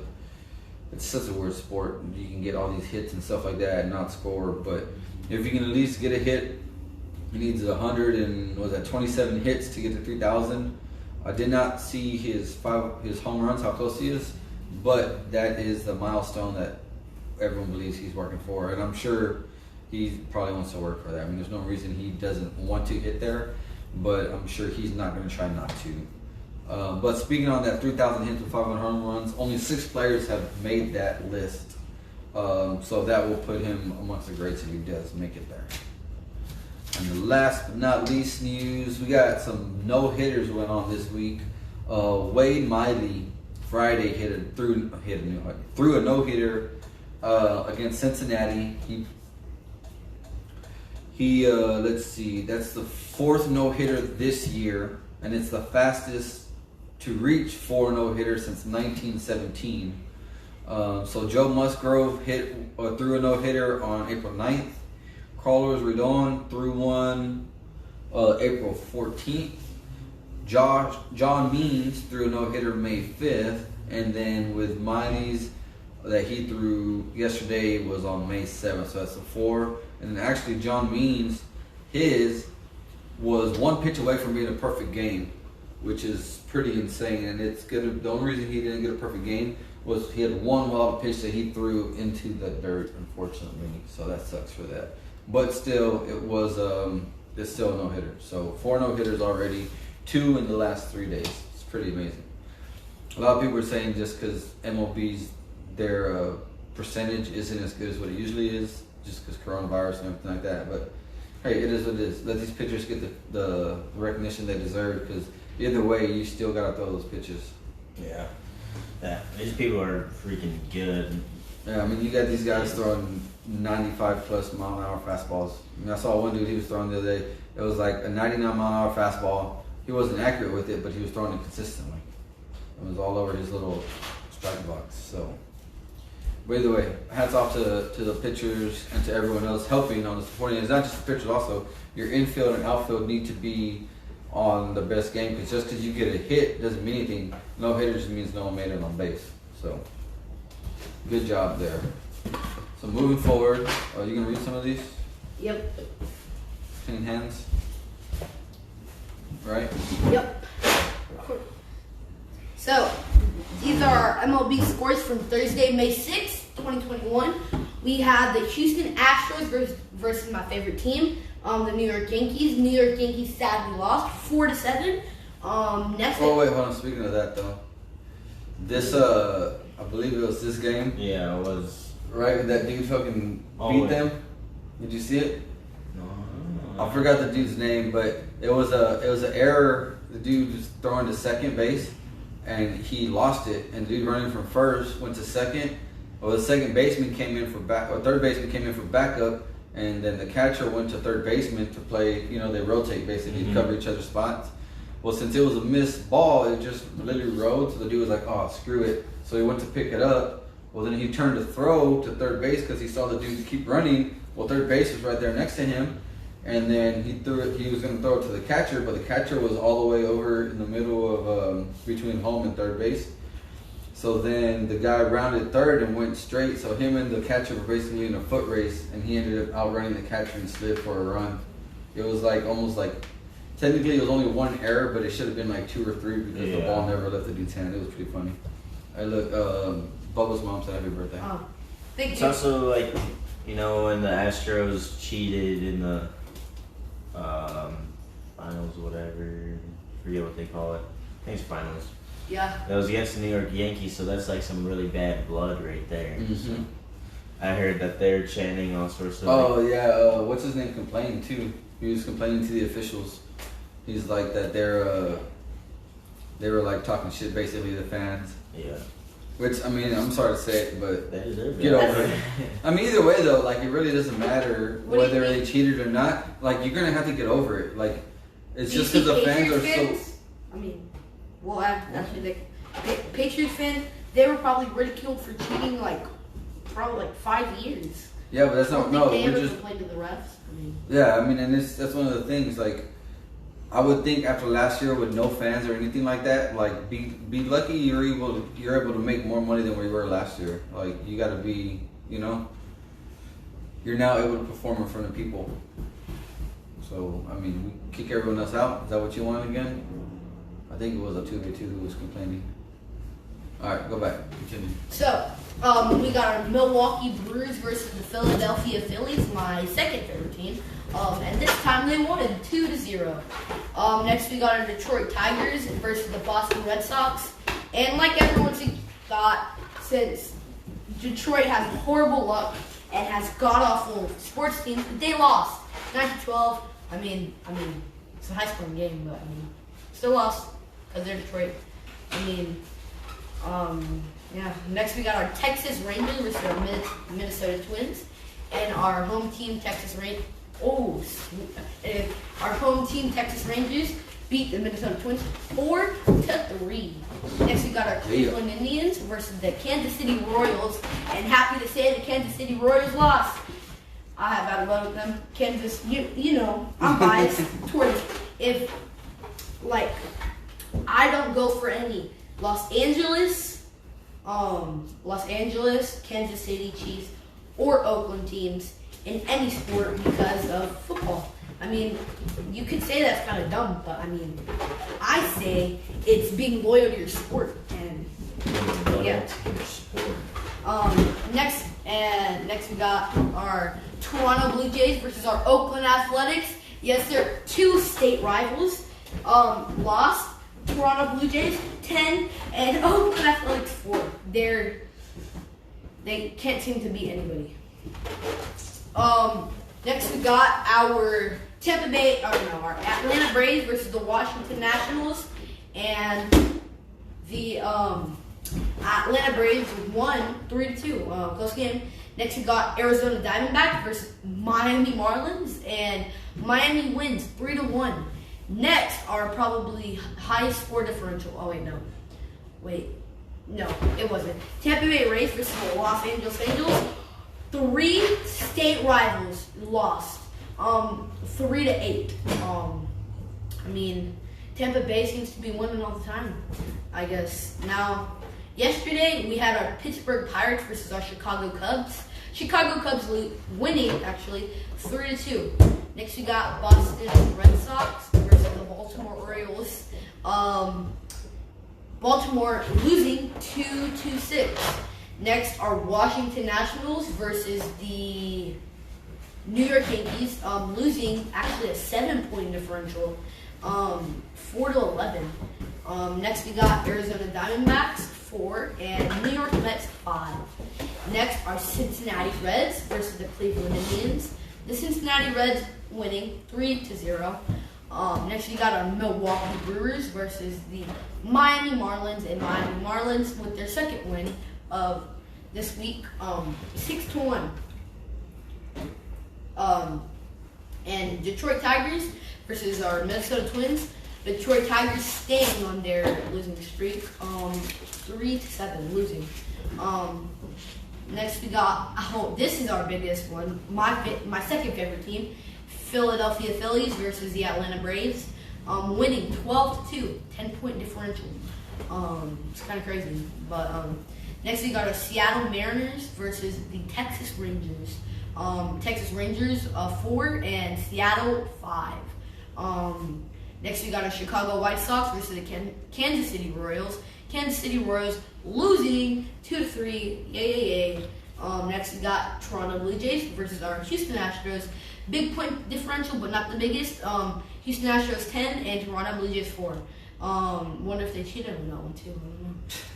it's such a weird sport. You can get all these hits and stuff like that and not score. But if you can at least get a hit, he needs 27 hits to get to 3,000. I did not see his home runs, how close he is, but that is the milestone that everyone believes he's working for, and I'm sure he probably wants to work for that. I mean, there's no reason he doesn't want to hit there, but I'm sure he's not going to try not to. But speaking on that 3,000 hits with 500 home runs, only 6 players have made that list, so that will put him amongst the greats if he does make it there. And the last but not least news, we got some no-hitters went on this week. Wade Miley Friday threw a no-hitter against Cincinnati. He let's see, that's the 4th no-hitter this year, and it's the fastest to reach 4 no-hitters since 1917. So Joe Musgrove threw a no-hitter on April 9th. Carlos Rodon threw one April 14th. John Means threw a no-hitter May 5th. And then with Miley's that he threw yesterday was on May 7th. So that's the 4. And then actually John Means, his was 1 pitch away from being a perfect game, which is pretty insane. And it's good. The only reason he didn't get a perfect game was he had one wild pitch that he threw into the dirt, unfortunately. So that sucks for that. But still, it's still a no-hitter. So 4 no-hitters already, 2 in the last 3 days. It's pretty amazing. A lot of people are saying just because MLB's, their percentage isn't as good as what it usually is, just because coronavirus and everything like that. But hey, it is what it is. Let these pitchers get the recognition they deserve, because either way, you still got to throw those pitches. Yeah. These people are freaking good. Yeah, I mean, you got these guys throwing 95 plus mile an hour fastballs. I mean, I saw one dude he was throwing the other day. It was like a 99 mile an hour fastball. He wasn't accurate with it, but he was throwing it consistently. It was all over his little strike box. So, but either way, hats off to the pitchers and to everyone else helping on the supporting. It's not just the pitchers, also your infield and outfield need to be on the best game, because just because you get a hit doesn't mean anything. No hitter just means no one made it on base. So, good job there. So moving forward, are you gonna read some of these? Yep. Clean hands. Right? Yep. So, these are MLB scores from Thursday, May 6th, 2021. We have the Houston Astros versus my favorite team, the New York Yankees. New York Yankees sadly lost 4-7. Next. Oh wait, hold on. Speaking of that though, this I believe it was this game. Yeah, it was. Right, that dude fucking beat them. Did you see it? No. I forgot the dude's name, but it was an error. The dude was throwing to second base, and he lost it. And the dude running from first went to second. Well, the second baseman came in for third baseman came in for backup, and then the catcher went to third baseman to play. You know, they rotate basically to cover each other's spots. Well, since it was a missed ball, it just literally rode. So the dude was like, "Oh, screw it." So he went to pick it up. Well, then he turned to throw to third base because he saw the dude keep running. Well, third base was right there next to him. And then he threw it. He was going to throw it to the catcher, but the catcher was all the way over in the middle of between home and third base. So then the guy rounded third and went straight. So him and the catcher were basically in a foot race, and he ended up outrunning the catcher and slid for a run. It was like almost like technically it was only one error, but it should have been like 2 or 3 because the Yeah. ball never left the dude's hand. It was pretty funny. I look, Bubba's mom said happy birthday. Oh, thank It's you. also like, when the Astros cheated in the finals, whatever. Forget what they call it. I think it's finals. Yeah. That was against the New York Yankees, so that's like some really bad blood right there. Mm-hmm. I heard that they're chanting all sorts of. Oh yeah, what's his name complained too? He was complaining to the officials. He's like that they were like talking shit basically to the fans. Yeah. Which I mean, I'm sorry to say it, but They deserve get it. over it. I mean, either way though, like it really doesn't matter What do you whether think? they cheated or not. Like you're gonna have to get over it. Like it's Do you just because see the fans are Patriots so. I mean, well, actually, Patriots fans, they were probably ridiculed for cheating probably 5 years. Yeah, but that's I not don't no. think they We're ever just complained to the refs. I mean, yeah. I mean, and that's one of the things. Like I would think after last year with no fans or anything like that, like be lucky you're able to make more money than we were last year. Like you got to be, you're now able to perform in front of people. So I mean, we kick everyone else out. Is that what you want again? I think it was a 2v2 who was complaining. All right, go back. Continue. so we got our Milwaukee Brewers versus the Philadelphia Phillies, my second favorite team. And this time they won 2-0. Next we got our Detroit Tigers versus the Boston Red Sox. And like everyone's thought, since Detroit has horrible luck and has god-awful sports teams, they lost 9-12. I mean, it's a high-scoring game, but still lost because they're Detroit. Yeah. Next we got our Texas Rangers versus our Minnesota Twins, and our home team Texas Rangers. Our home team Texas Rangers beat the Minnesota Twins 4-3. Next we got our Cleveland Indians versus the Kansas City Royals, and happy to say the Kansas City Royals lost. I have bad blood with them. Kansas, I'm biased towards I don't go for any Los Angeles, Kansas City Chiefs, or Oakland teams in any sport because of football. I mean, you could say that's kind of dumb, but I say it's being loyal to your sport. And yeah. Next we got our Toronto Blue Jays versus our Oakland Athletics. Yes, they're 2 state rivals. Lost. Toronto Blue Jays 10 and Oakland Athletics 4. They can't seem to beat anybody. Next we got our our Atlanta Braves versus the Washington Nationals, and the Atlanta Braves won 3-2. Close game. Next we got Arizona Diamondbacks versus Miami Marlins, and Miami wins 3-1. Next are probably highest score differential. No, it wasn't. Tampa Bay Rays versus the Los Angeles Angels. 3 state rivals lost. 3-8. Tampa Bay seems to be winning all the time, I guess. Now, yesterday we had our Pittsburgh Pirates versus our Chicago Cubs. Chicago Cubs winning, actually, 3-2. Next we got Boston Red Sox versus the Baltimore Orioles. Baltimore losing 2-6. Next are Washington Nationals versus the New York Yankees, losing actually a 7-point differential, 4-11. Next we got Arizona Diamondbacks 4 and New York Mets 5. Next are Cincinnati Reds versus the Cleveland Indians. The Cincinnati Reds winning 3-0. Next we got our Milwaukee Brewers versus the Miami Marlins, and Miami Marlins with their second win of this week, 6-1. And Detroit Tigers versus our Minnesota Twins. Detroit Tigers staying on their losing streak, 3-7 losing. Next we got, this is our biggest one, my second favorite team, Philadelphia Phillies versus the Atlanta Braves, winning 12-2, 10-point differential. It's kind of crazy, but next we got our Seattle Mariners versus the Texas Rangers. Texas Rangers 4 and Seattle 5. Next, we got our Chicago White Sox versus the Kansas City Royals. Kansas City Royals losing 2-3. Yay. Next, we got Toronto Blue Jays versus our Houston Astros. Big point differential, but not the biggest. Houston Astros 10 and Toronto Blue Jays 4. Wonder if they cheated on that one too.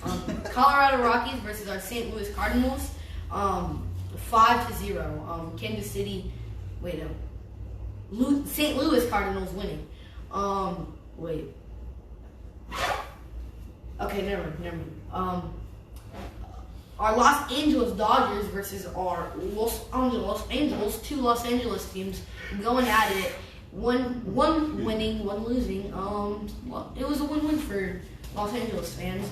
I don't know. Colorado Rockies versus our St. Louis Cardinals. 5-0. Kansas City. Wait, no. St. Louis Cardinals winning. Wait. Okay, never mind. Our Los Angeles Dodgers versus our Los Angeles, two Los Angeles teams going at it. One winning, one losing. Well, it was a win-win for Los Angeles fans.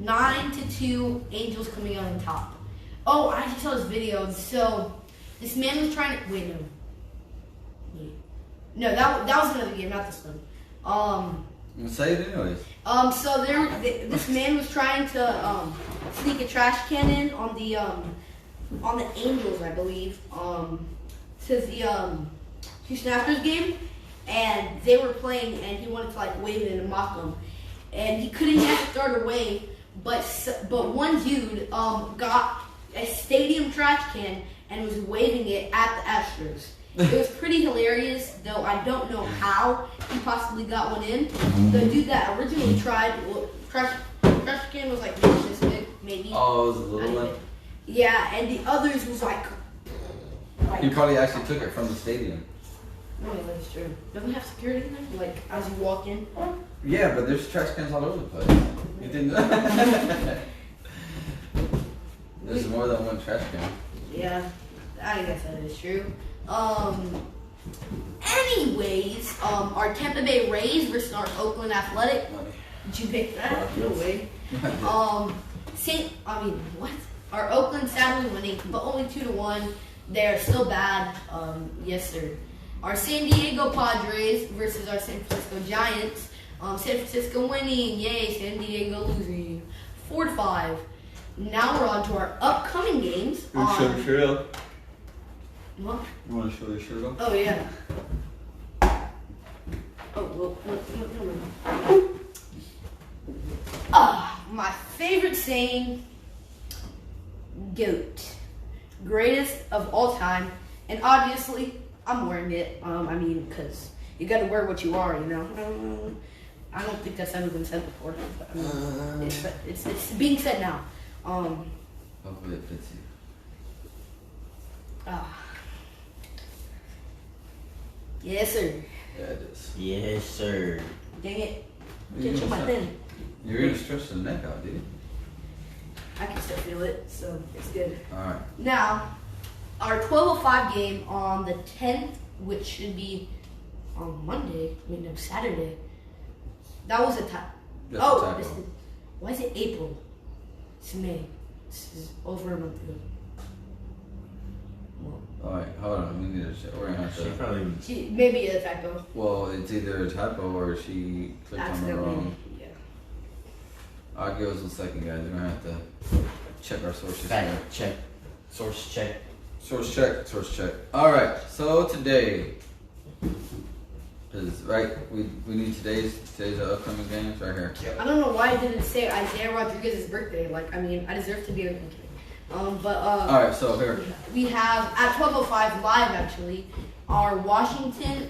9-2, Angels coming out on top. Oh, I actually saw this video. So this man was trying to wait. No, that was another game, not this one. Say it anyways. So this man was trying to sneak a trash can in on the Angels, I believe, to the Houston Astros game, and they were playing, and he wanted to like wave it and mock them, and he couldn't get to throw it away, but one dude got a stadium trash can and was waving it at the Astros. It was pretty hilarious, though I don't know how he possibly got one in. The dude that originally tried, trash can was like this big, maybe. Oh, it was a little one? Yeah, and the others was like He probably actually took it from the stadium. no, that's true. Doesn't it have security in there? Like, as you walk in? Yeah, but there's trash cans all over the place. You didn't know? There's more than one trash can. Yeah, I guess that is true. Anyways, our Tampa Bay Rays versus our Oakland Athletic. Did you pick that? No way. Our Oakland sadly winning, but only 2-1. They're still bad. Yes, sir. Our San Diego Padres versus our San Francisco Giants. San Francisco winning, yay. San Diego losing, 4-5. Now we're on to our upcoming games. Show your shirt up. What? You want to show your shirt up? Oh yeah. Oh well. My favorite saying, GOAT, greatest of all time, and obviously I'm wearing it. I mean, because you got to wear what you are, you know. I don't think that's ever been said before, but I mean, it's being said now. Hopefully it fits you. Yes, sir. Yeah, it is. Yes, sir. Dang it. Get you my thing. You're going to stretch the neck out, dude. I can still feel it, so it's good. Alright. Now, our 12:05 game on the 10th, which should be on Monday, Saturday. That was a time. Oh, why is it April? It's May. This is over a month ago. Alright, hold on. We need to check. We're going to have She to. probably. Maybe a typo. Well, it's either a typo or she clicked on the wrong. Yeah. I'll give us a second, guys. We're going to have to check our sources. Fact here. check. Source check. Source check. Alright, so today is right. We need today's upcoming games right here. I don't know why I didn't say Isaiah Rodriguez's birthday. Like, I mean, I deserve to be a Alright, so here. we have at 12:05 live actually our Washington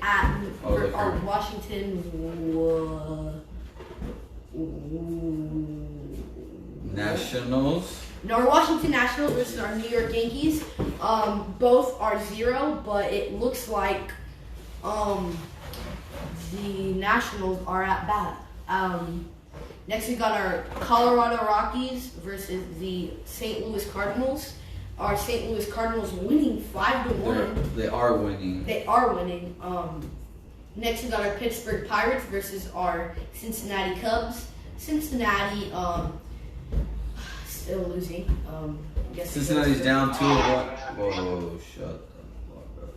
Nationals. No, our Washington Nationals versus our New York Yankees. Both are 0, but it looks like the Nationals are at bat. Next, we got our Colorado Rockies versus the St. Louis Cardinals. Our St. Louis Cardinals winning 5-1. They are winning. They are winning. Next, we got our Pittsburgh Pirates versus our Cincinnati Cubs. Cincinnati still losing. Cincinnati's down 2-1. Whoa, shut the fuck up.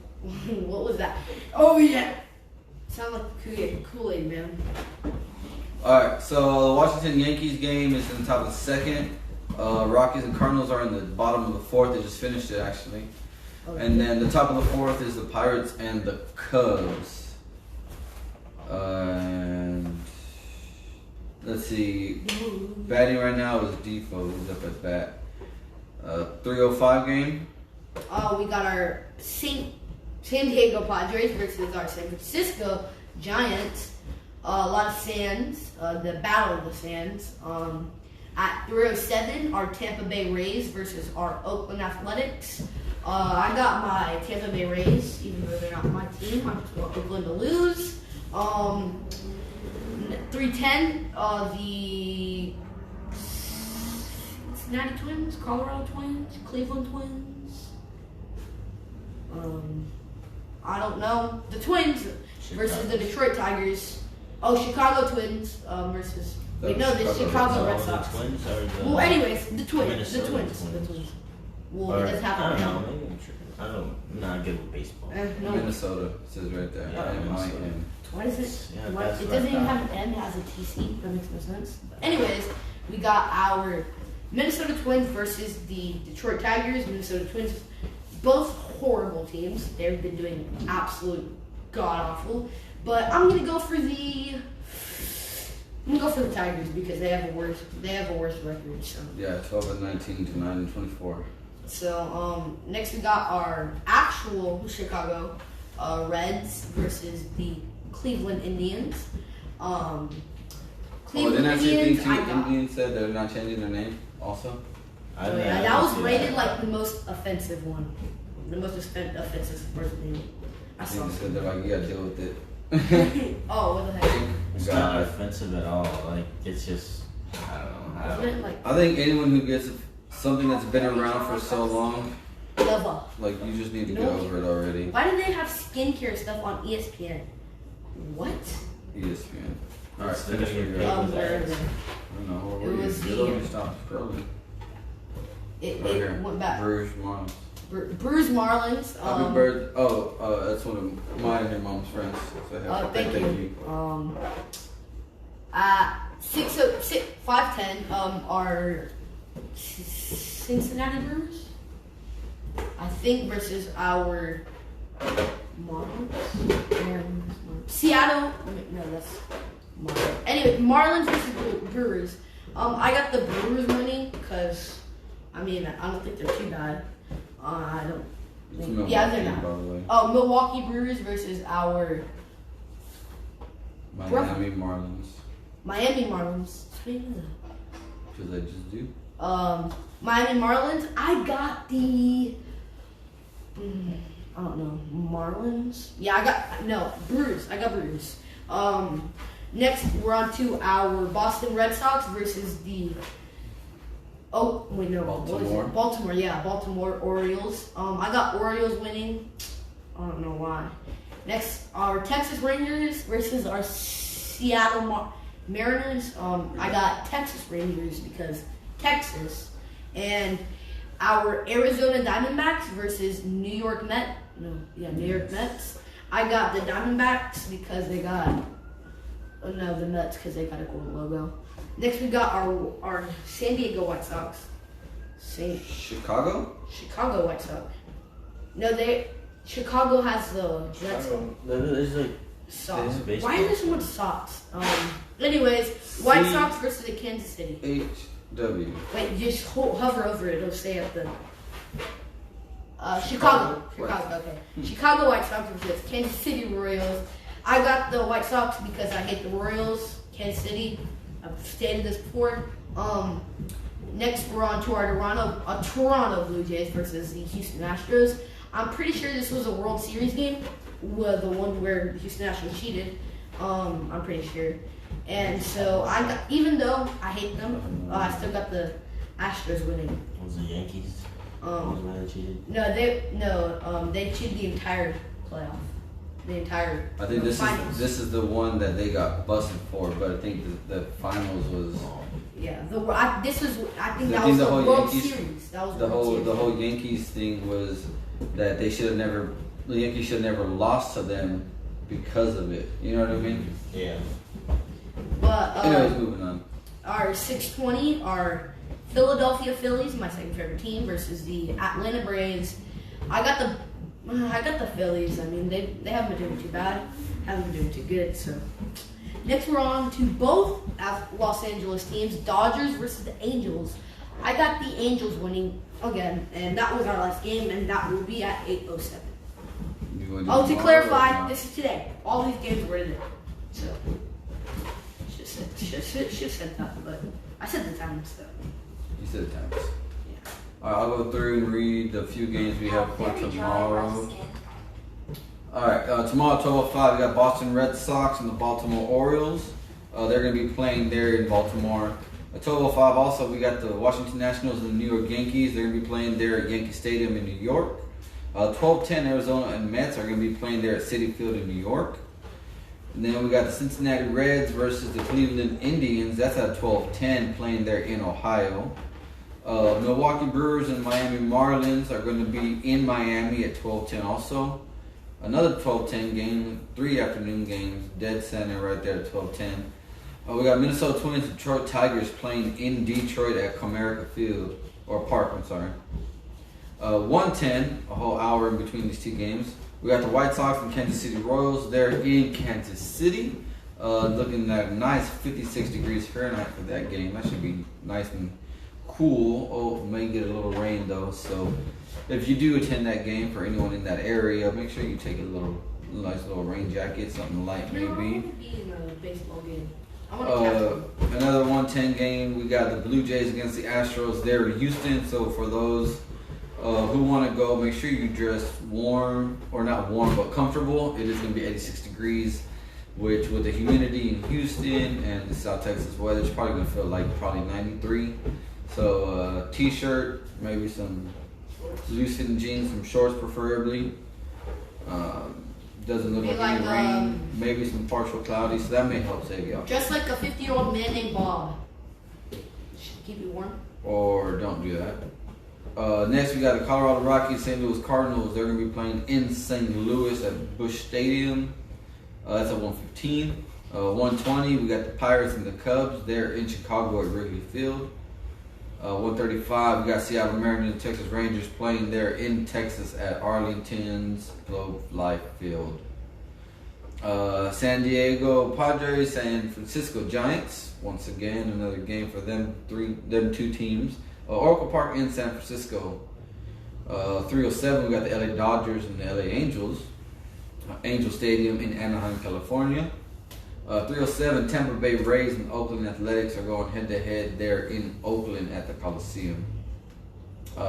What was that? Oh yeah. Sound like Kool-Aid, man. Alright, so the Washington Yankees game is in the top of the second. Rockies and Cardinals are in the bottom of the fourth. They just finished it, actually. Okay. And then the top of the fourth is the Pirates and the Cubs. And let's see. Batting right now is Defoe. Who's up at bat? 3:05 game. We got our San Diego Padres versus our San Francisco Giants. A lot of Sands. The Battle of the Sands. At 3:07, our Tampa Bay Rays versus our Oakland Athletics. I got my Tampa Bay Rays, even though they're not my team. I just want Oakland to lose. 3:10, the Cincinnati Twins, Colorado Twins, Cleveland Twins. I don't know. The Twins versus the Detroit Tigers. Oh, Chicago Twins versus. Wait, no, the Chicago Red Sox. The Twins or the Well, anyways, the Twins. Minnesota The Twins. Well, Or, it doesn't have I don't a know. Maybe I'm tripping. I'm not good with baseball. No. Minnesota says right there. Yeah, Minnesota. M-I-N. What is it? Yeah, What? that's It what I doesn't even thought. have an M, it has a TC. That makes no sense. Anyways, we got our Minnesota Twins versus the Detroit Tigers. Minnesota Twins, both horrible teams. They've been doing absolute god awful. But I'm gonna go for the Tigers because they have a worse record. So. Yeah, 12-19 to 9-24. So next we got our actual Chicago Reds versus the Cleveland Indians. Didn't I see Indians, two I got. Indians said they're not changing their name also? I Oh, didn't yeah, know that was see rated that. like the most offensive one. The most offensive sports name. I I saw. think they said they're like, you gotta deal with it. Oh, what the heck? It's not offensive at all. Like it's just I don't know. Wasn't it like I think anyone who gets something that's been around for so long, Nova? like you just need to get No. over it already. Why do they have skincare stuff on ESPN? What? ESPN. Alright, They're finish gonna with get your. paid. I Where is it? don't know. Where It were was you? the- Let me stop scrolling. It Right here. went back. Bruges Marlins. Bruce Marlins. Happy birthday. Oh, that's one of mine and your mom's friends. So Thank you. At 5:10, our Cincinnati Brewers, I think, versus our Marlins. Seattle. No, that's Marlins. Anyway, Marlins versus Brewers. I got the Brewers winning because, I mean, I don't think they're too bad. I don't It's think. Yeah, they're Milwaukee, not. by the way. Oh, Milwaukee Brewers versus our Miami Marlins. Miami Marlins. Because they just do. Miami Marlins. I got the. I don't know. Marlins. Yeah, Brewers. I got Brewers. Next, we're on to our Boston Red Sox versus the. Oh wait, no. What is Baltimore. it? Baltimore. Yeah, Baltimore Orioles. I got Orioles winning. I don't know why. Next, our Texas Rangers versus our Seattle Mariners. I got Texas Rangers because Texas, and our Arizona Diamondbacks versus New York Mets. New York Mets. I got the Diamondbacks because they got. Oh no, the Mets because they got a gold logo. Next, we got our San Diego White Sox. Chicago? Chicago White Sox. No, Chicago has the Jets. There's like Sox. It's Why is this one Sox? Anyways, White Sox versus the Kansas City. HW. Wait, just hover over it. It'll stay at the. Chicago. Okay. Chicago White Sox versus Kansas City Royals. I got the White Sox because I hate the Royals. Kansas City. I've stated this before. Next, we're on to our Toronto Blue Jays versus the Houston Astros. I'm pretty sure this was a World Series game, the one where the Houston Astros cheated. I'm pretty sure. And so even though I hate them, I still got the Astros winning. What was the Yankees? When they cheated? They cheated the entire playoff. The entire. I think finals. this is the one that they got busted for, but I think the finals was Yeah, I think I that think was the the whole World Yankees- Series. That was the World whole Series. Yankees thing was that the Yankees should have never lost to them because of it. You know what I mean? Yeah. But Anyways, moving on. our 6:20, our Philadelphia Phillies, my second favorite team, versus the Atlanta Braves. I got the I got the Phillies. I mean, they haven't been doing too bad. Haven't been doing too good. So next we're on to both Los Angeles teams, Dodgers versus the Angels. I got the Angels winning again, and that was our last game, and that will be at 8:07. Oh, to clarify, this is today. All these games were today. So should said that, but I said the times though. You said the times. Yeah. Alright, I'll go through and read the few games we have for tomorrow. Alright, tomorrow at 12:05 we got Boston Red Sox and the Baltimore Orioles. They're going to be playing there in Baltimore. At 12:05 also we got the Washington Nationals and the New York Yankees. They're going to be playing there at Yankee Stadium in New York. 12:10 Arizona and Mets are going to be playing there at Citi Field in New York. And then we got the Cincinnati Reds versus the Cleveland Indians. That's at 12:10 playing there in Ohio. Milwaukee Brewers and Miami Marlins are going to be in Miami at 12:10 also. Another 12:10 game, 3 afternoon games, dead center right there at 12:10. We got Minnesota Twins and Detroit Tigers playing in Detroit at Comerica Field, or Park, I'm sorry. 1:10, a whole hour in between these two games. We got the White Sox and Kansas City Royals. They're in Kansas City. Looking at a nice 56 degrees Fahrenheit for that game. That should be nice and cool. Oh, may get a little rain though. So if you do attend that game, for anyone in that area, make sure you take a nice little rain jacket, something light maybe. I want to be in a baseball game. I want to catch them. Another 1:10 game. We got the Blue Jays against the Astros. They're in Houston. So for those who want to go, make sure you dress warm, or not warm, but comfortable. It is going to be 86 degrees, which with the humidity in Houston and the South Texas weather, it's probably going to feel like probably 93. So t-shirt, maybe some loose-fitting jeans, some shorts preferably. Doesn't look like any rain. Maybe some partial cloudy, so that may help save y'all. Just like a 50-year-old man named Bob. Should keep you warm. Or don't do that. Next, we got the Colorado Rockies, St. Louis Cardinals. They're going to be playing in St. Louis at Busch Stadium. That's at 1:15. 1:20, we got the Pirates and the Cubs. They're in Chicago at Wrigley Field. 1:35, we got Seattle Mariners and Texas Rangers playing there in Texas at Arlington's Globe Life Field. San Diego Padres, San Francisco Giants. Once again, another game for them two teams. Oracle Park in San Francisco. 3:07, we got the LA Dodgers and the LA Angels. Angel Stadium in Anaheim, California. 3:07, Tampa Bay Rays and Oakland Athletics are going head-to-head there in Oakland at the Coliseum.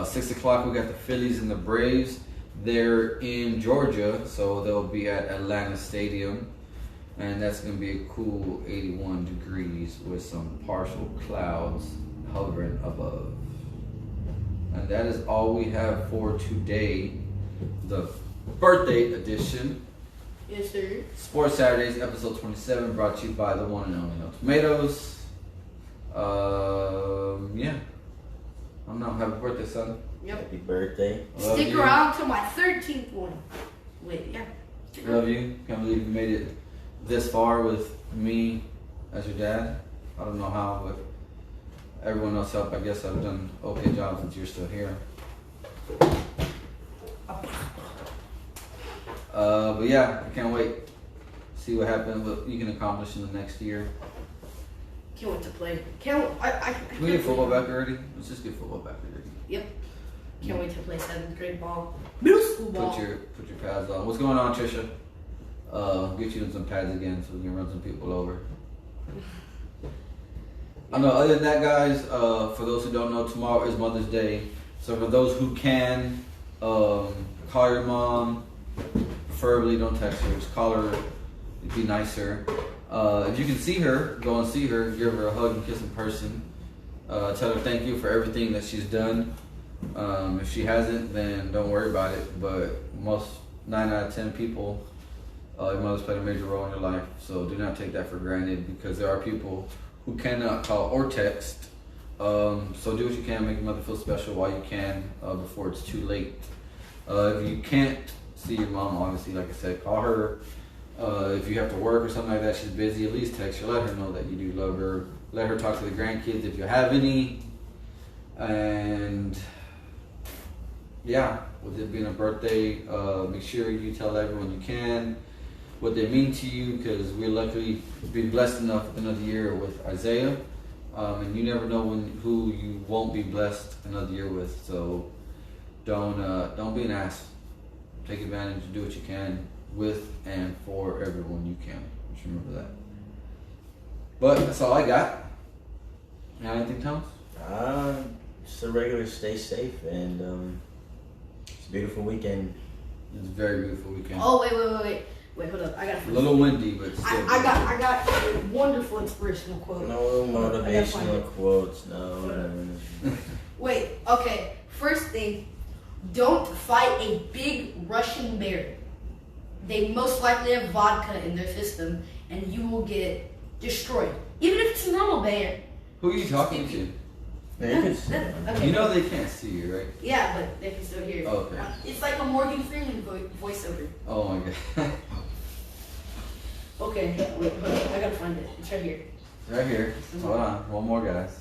6 o'clock, we got the Phillies and the Braves. They're in Georgia, so they'll be at Atlanta Stadium. And that's going to be a cool 81 degrees with some partial clouds hovering above. And that is all we have for today. The birthday edition. Yes, sir. Sports Saturdays, episode 27, brought to you by the one and only No Tomatoes. Yeah. I don't know. Happy birthday, son. Yep. Happy birthday. Love Stick you. around till my 13th one. Wait, yeah. Love you. Can't believe you made it this far with me as your dad. I don't know how, but everyone else helped. I guess I've done an okay job since you're still here. But yeah, I can't wait. See what happens, what you can accomplish in the next year. Can't wait to play. We get football back already. Let's just get football back already. Yep. Can't wait to play 7th grade ball. Middle school ball. Put your pads on. What's going on, Trisha? Get you in some pads again so we can run some people over. I know. Other than that, guys, for those who don't know, tomorrow is Mother's Day. So for those who can, call your mom. Preferably don't text her. Just call her. It'd be nicer. If you can see her, go and see her. Give her a hug and kiss in person. Tell her thank you for everything that she's done. If she hasn't, then don't worry about it. But 9 out of 10 people, your mother's played a major role in your life. So do not take that for granted, because there are people who cannot call or text. So do what you can, make your mother feel special while you can, before it's too late. If you can't see your mom, obviously, like I said, call her. If you have to work or something like that, she's busy, at least text her. Let her know that you do love her. Let her talk to the grandkids if you have any. And yeah, with it being a birthday, make sure you tell everyone you can what they mean to you, because we're lucky to be blessed enough another year with Isaiah, and you never know who you won't be blessed another year with. So don't be an ass. Take advantage and do what you can with and for everyone you can. Just remember that. But that's all I got. You got anything, Thomas? Just a regular stay safe, and it's a beautiful weekend. It's a very beautiful weekend. Oh wait, hold up. I got A little windy, but still. I got a wonderful inspirational quote. No motivational quotes, no. Wait, okay. First thing, don't fight a big Russian bear. They most likely have vodka in their system, and you will get destroyed. Even if it's a normal bear. Who are you talking to? Yeah, you can see it. Okay. You know they can't see you, right? Yeah, but they can still hear you. Okay. It's like a Morgan Freeman voiceover. Oh my god. Okay, wait, hold on. I gotta find it. It's right here. Right here. Hold on. One more, guys.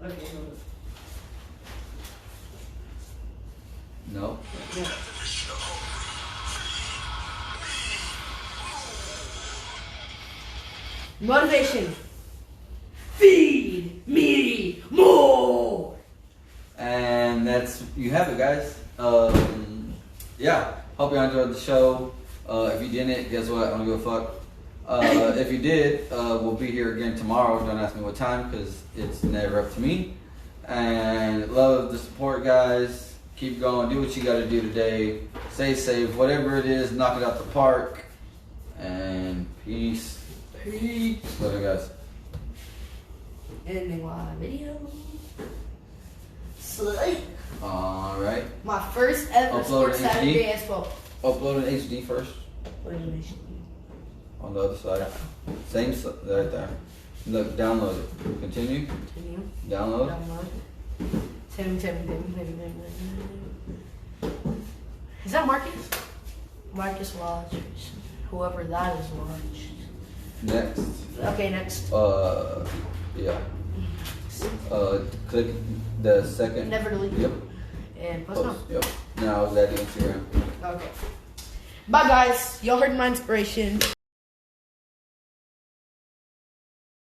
Okay, hold on. No. Yeah. Motivation. Feed me more. And that's you have it, guys. Yeah. Hope you enjoyed the show. If you didn't, guess what? I don't give a fuck. If you did, we'll be here again tomorrow. Don't ask me what time, because it's never up to me. And love the support, guys. Keep going. Do what you got to do today. Stay safe. Whatever it is, knock it out the park. And peace. Peace. Love you guys. Ending my video. Slay. All right. My first ever Upload Sports in HD? Saturday as well. Upload in HD first. On the other side. Same right there. Look, download it. Continue. Continue. Download. Download. Is that Marcus? Marcus Lodge. Whoever that is Lodge. Next. Okay, next. Yeah. Click the second. Never delete. Yep. And post now. Post. Yep. Now that Instagram. Okay. Bye, guys. Y'all heard my inspiration.